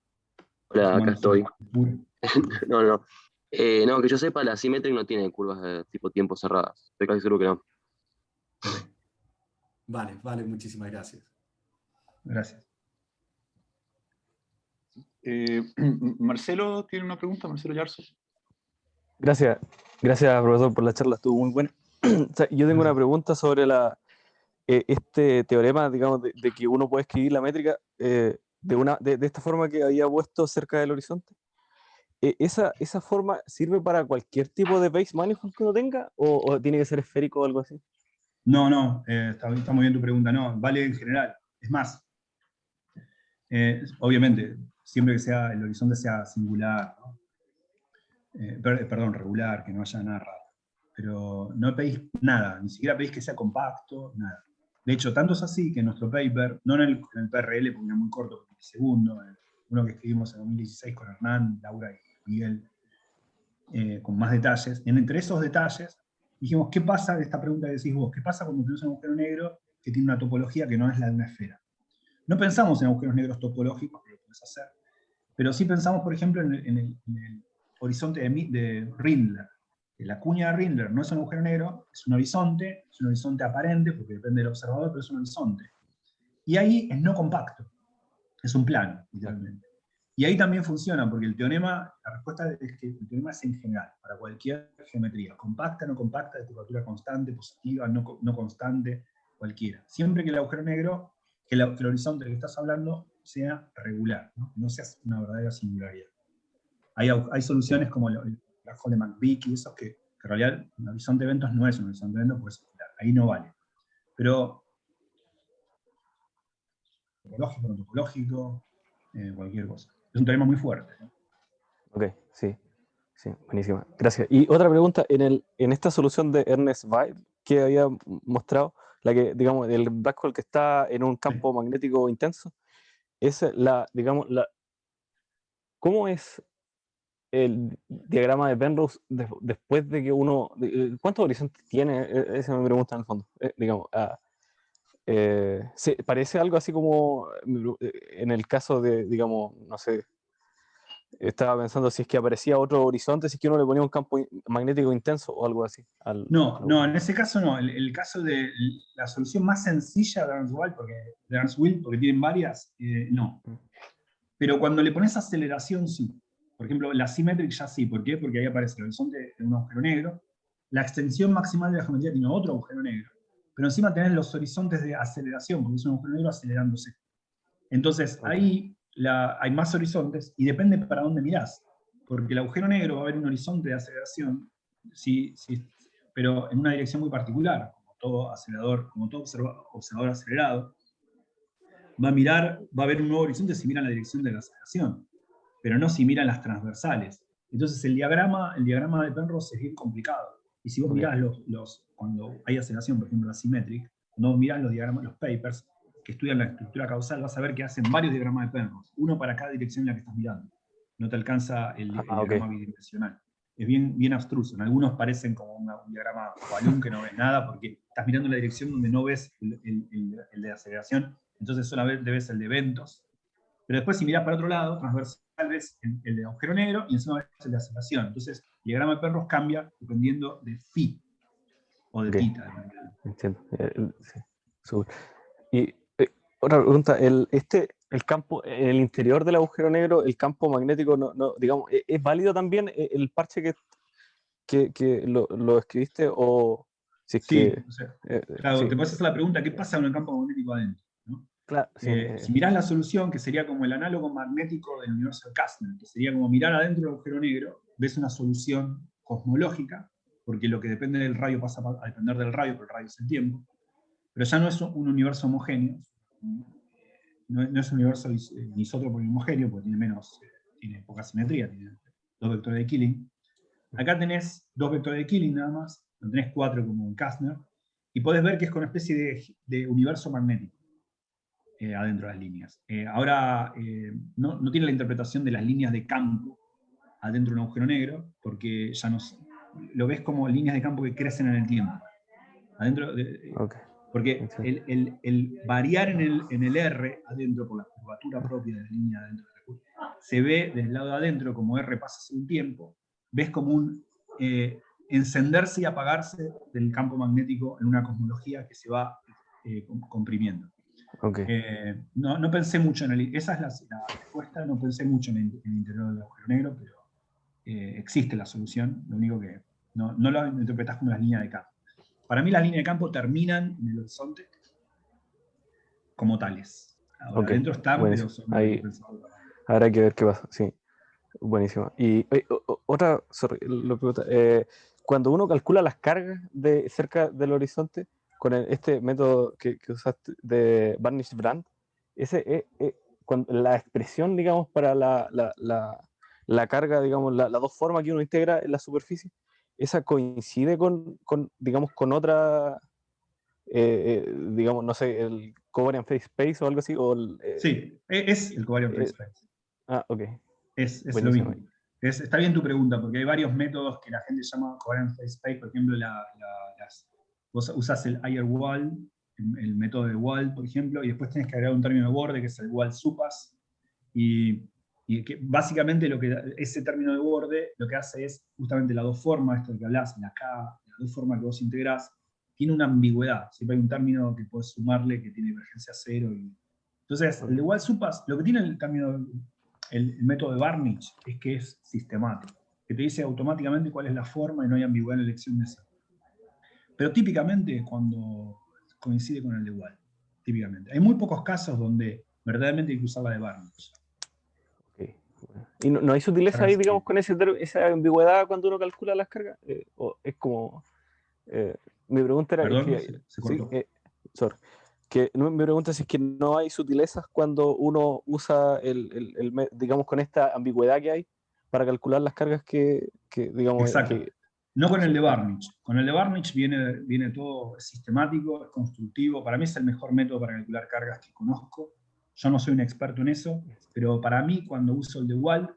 Hola, acá estoy. Puro. No, no. No, que yo sepa, la Symmetric no tiene curvas de tipo tiempo cerradas. Estoy casi seguro que no. Okay. Vale, muchísimas gracias. Gracias. Marcelo tiene una pregunta, Marcelo Yarzo. Gracias, profesor, por la charla, estuvo muy buena. O sea, yo tengo una pregunta sobre este teorema, digamos, de que uno puede escribir la métrica de esta forma que había puesto cerca del horizonte. ¿Esa forma sirve para cualquier tipo de base manifold que uno tenga o tiene que ser esférico o algo así? No, está muy bien tu pregunta, no, vale en general. Es más, obviamente, siempre que el horizonte sea singular, ¿no? Perdón, regular, que no haya nada raro. pero no pedís nada, ni siquiera pedís que sea compacto, nada. De hecho, tanto es así que en nuestro paper, no en el PRL, porque era muy corto, el segundo, uno que escribimos en 2016 con Hernán, Laura y Miguel, con más detalles, entre esos detalles, dijimos, ¿qué pasa de esta pregunta que decís vos? ¿Qué pasa cuando tenés un agujero negro que tiene una topología que no es la de una esfera? No pensamos en agujeros negros topológicos, que lo podés hacer, pero sí pensamos, por ejemplo, en el horizonte de Rindler. La cuña de Rindler no es un agujero negro, es un horizonte aparente, porque depende del observador, pero es un horizonte. Y ahí es no compacto, es un plano, literalmente. Y ahí también funciona, porque el teorema, la respuesta es que el teorema es en general, para cualquier geometría, compacta, no compacta, de curvatura constante, positiva, no constante, cualquiera. Siempre que el agujero negro, que el horizonte del que estás hablando sea regular, no sea una verdadera singularidad. Hay soluciones como el grafo de McVick y esos que en realidad un horizonte de eventos no es un horizonte de eventos, porque es circular, ahí no vale. Pero topológico, no topológico, cualquier cosa. Es un teorema muy fuerte, ¿no? Ok, sí, sí, buenísima. Gracias. Y otra pregunta, en esta solución de Ernest Weil que había mostrado, la que, digamos, el black hole que está en un campo magnético intenso, es digamos, ¿cómo es el diagrama de Penrose después de que ¿cuántos horizontes tiene? Esa me pregunta en el fondo. Digamos, parece algo así como en el caso de, digamos, no sé, estaba pensando si es que aparecía otro horizonte, si es que uno le ponía un campo magnético intenso o algo así. No, en ese caso no. El caso de la solución más sencilla de Ernst Will, porque tienen varias, no. Pero cuando le pones aceleración, sí. Por ejemplo, la Symmetric ya sí. ¿Por qué? Porque ahí aparece el horizonte de un agujero negro. La extensión maximal de la geometría tiene otro agujero negro. Pero encima tenés los horizontes de aceleración, porque es un agujero negro acelerándose. Entonces, ahí hay más horizontes y depende para dónde mirás. Porque el agujero negro va a haber un horizonte de aceleración, sí, pero en una dirección muy particular, como todo acelerador, como todo observador acelerado. Va a haber un nuevo horizonte si miran la dirección de la aceleración, pero no si miran las transversales. Entonces el diagrama de Penrose es bien complicado. Y si vos mirás cuando hay aceleración, por ejemplo la Symmetric, cuando vos mirás los papers que estudian la estructura causal, vas a ver que hacen varios diagramas de Penrose, uno para cada dirección en la que estás mirando. No te alcanza el diagrama bidimensional. Es bien abstruso. En algunos parecen como un diagrama balloon que no ves nada porque estás mirando la dirección donde no ves el de aceleración, entonces solamente ves el de eventos. Pero después si mirás para otro lado, transversal ves el de agujero negro y encima ves el de aceleración. Entonces el diagrama de Penrose cambia dependiendo de phi o de theta. Entiendo. Sí, súper. Y otra pregunta, el campo, en el interior del agujero negro, el campo magnético, digamos, ¿es válido también el parche que lo escribiste? O si es Sí, que... o sea, claro, sí. te puedes hacer la pregunta, ¿qué pasa con el campo magnético adentro? ¿No? Claro, sí, Si mirás la solución, que sería como el análogo magnético del universo de Kastner, que sería como mirar adentro del agujero negro, ves una solución cosmológica, porque lo que depende del rayo pasa a depender del rayo, porque el rayo es el tiempo, pero ya no es un universo homogéneo, no es un universo isótropo ni homogéneo, porque tiene poca simetría, tiene dos vectores de Killing. Acá tenés dos vectores de Killing nada más, no tenés cuatro como en Kastner, y podés ver que es con una especie de universo magnético adentro de las líneas. Ahora no tiene la interpretación de las líneas de campo adentro de un agujero negro, porque ya lo ves como líneas de campo que crecen en el tiempo. Porque el variar en el R adentro por la curvatura propia de la línea adentro de la curva, se ve del lado de adentro como R pasa según tiempo, ves como un encenderse y apagarse del campo magnético en una cosmología que se va comprimiendo. No pensé mucho esa es la respuesta, no pensé mucho en el interior del agujero negro, pero existe la solución, lo único que no lo interpretás como las líneas de campo. Para mí las líneas de campo terminan en el horizonte como tales. Ahora, adentro están, buenísimo. pero son ahí habrá que ver qué pasa, sí. Buenísimo. Y otra, lo pregunta, cuando uno calcula las cargas cerca del horizonte, con este método que usaste de Varnish-Brand, la expresión, digamos, para la carga, digamos, las dos formas que uno integra en la superficie, ¿esa coincide digamos, con otra, digamos, no sé, el covariant phase space o algo así? Sí, es el covariant phase space. Ok. Es lo Buenísimo. mismo. Está bien tu pregunta, porque hay varios métodos que la gente llama covariant phase space. Por ejemplo, vos usás el higher wall, el método de wall, por ejemplo, y después tenés que agregar un término de borde, que es el wall supas. Y que básicamente ese término de borde lo que hace es justamente las dos formas, esto de que hablas, las dos formas que vos integrás, tiene una ambigüedad. Siempre hay un término que podés sumarle que tiene divergencia cero. Entonces, el de wall supas, lo que tiene el método de Varnich es que es sistemático, que te dice automáticamente cuál es la forma y no hay ambigüedad en la elección de esa. Pero típicamente cuando coincide con el de Wall, típicamente. Hay muy pocos casos donde verdaderamente hay que usar la de Varnich. Okay. ¿Y no hay sutileza ahí, digamos, con esa ambigüedad cuando uno calcula las cargas? ¿O es como... mi pregunta era... Perdón, es que, se cortó. sorry. Mi pregunta es si es que no hay sutilezas cuando uno usa digamos, con esta ambigüedad que hay para calcular las cargas que digamos... Exacto. No con el de sí. Varnich. Con el de Varnich viene todo sistemático, es constructivo. Para mí es el mejor método para calcular cargas que conozco. Yo no soy un experto en eso, pero para mí cuando uso el de Wall,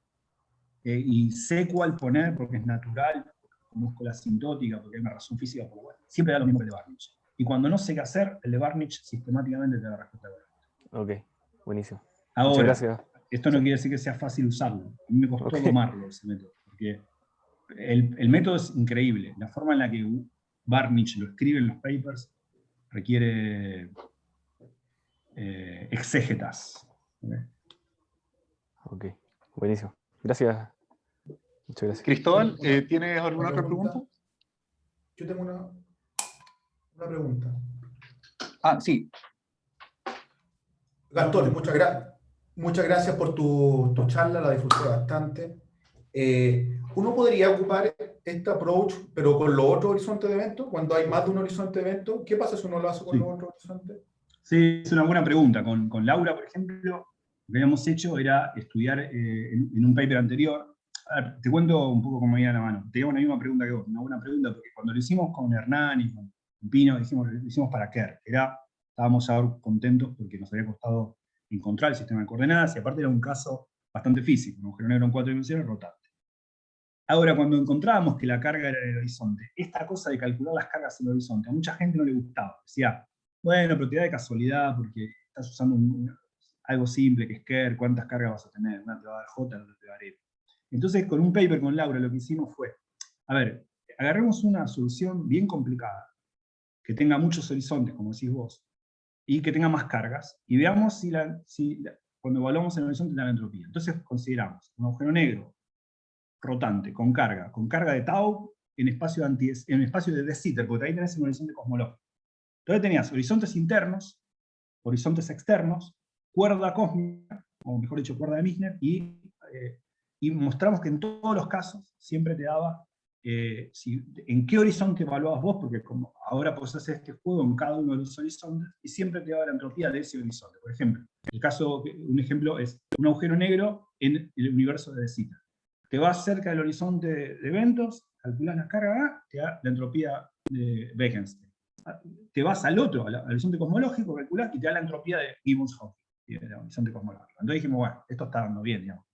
y sé cuál poner porque es natural, conozco la asintótica, porque hay una razón física por igual, siempre da lo mismo que el de Varnich. Y cuando no sé qué hacer, el de Varnich sistemáticamente te da la respuesta correcta. Ok, buenísimo. Ahora, muchas gracias. esto no quiere decir que sea fácil usarlo. A mí me costó domarlo ese método, porque el método es increíble. La forma en la que Varnich lo escribe en los papers requiere exégetas. Ok, buenísimo. Gracias. Muchas gracias. Cristóbal, ¿tienes alguna otra pregunta? Yo tengo una pregunta. Sí. Gastón, muchas gracias por tu charla, la disfruté bastante. Uno podría ocupar este approach, pero con los otros horizontes de eventos, cuando hay más de un horizonte de eventos. ¿Qué pasa si uno lo hace con los otros horizontes? Sí, es una buena pregunta. Con Laura, por ejemplo, lo que habíamos hecho era estudiar en un paper anterior. A ver, te cuento un poco cómo iba la mano. Tenía una misma pregunta que vos, una buena pregunta, porque cuando lo hicimos con Hernán y con Pino, lo hicimos para Kerr. Estábamos ahora contentos porque nos había costado encontrar el sistema de coordenadas, y aparte era un caso bastante físico, un agujero negro en 4 dimensiones rotante. Ahora, cuando encontrábamos que la carga era en el horizonte, esta cosa de calcular las cargas en el horizonte, a mucha gente no le gustaba. Decía, bueno, pero te da de casualidad porque estás usando algo simple que es Kerr, ¿cuántas cargas vas a tener? Una te va a dar J, la otra te va a dar E. Entonces, con un paper con Laura, lo que hicimos fue, a ver, agarremos una solución bien complicada, que tenga muchos horizontes, como decís vos, y que tenga más cargas, y veamos cuando evaluamos el horizonte de la entropía. Entonces consideramos un agujero negro rotante, con carga de tau en espacio de de Sitter, porque ahí tenés un horizonte cosmológico. Entonces tenías horizontes internos, horizontes externos, cuerda cósmica, o mejor dicho, cuerda de Misner, y mostramos que en todos los casos siempre te daba en qué horizonte evaluabas vos, porque como ahora podés hacer este juego en cada uno de los horizontes, y siempre te daba la entropía de ese horizonte. Por ejemplo, un ejemplo es un agujero negro en el universo de De Sitter. Te vas cerca del horizonte de eventos, calculas la carga A, te da la entropía de Bekenstein. Te vas al horizonte cosmológico, calculás y te da la entropía de Gibbons-Hawking, el horizonte cosmológico. Entonces dijimos, bueno, esto está dando bien, digamos.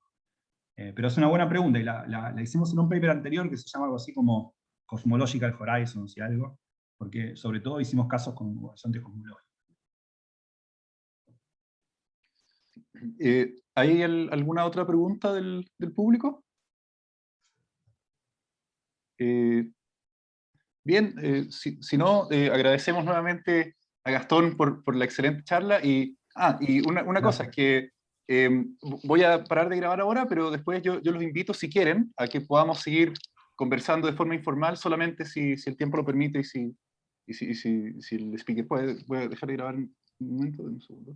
Pero es una buena pregunta, y la hicimos en un paper anterior que se llama algo así como Cosmological Horizons y algo, porque sobre todo hicimos casos con horizontes cosmológicos. ¿Hay alguna otra pregunta del público? Bien, si no, agradecemos nuevamente a Gastón por la excelente charla. Y una cosa, que voy a parar de grabar ahora, pero después yo los invito, si quieren, a que podamos seguir conversando de forma informal, solamente si el tiempo lo permite y si el speaker puede. Voy a dejar de grabar un momento, un segundo.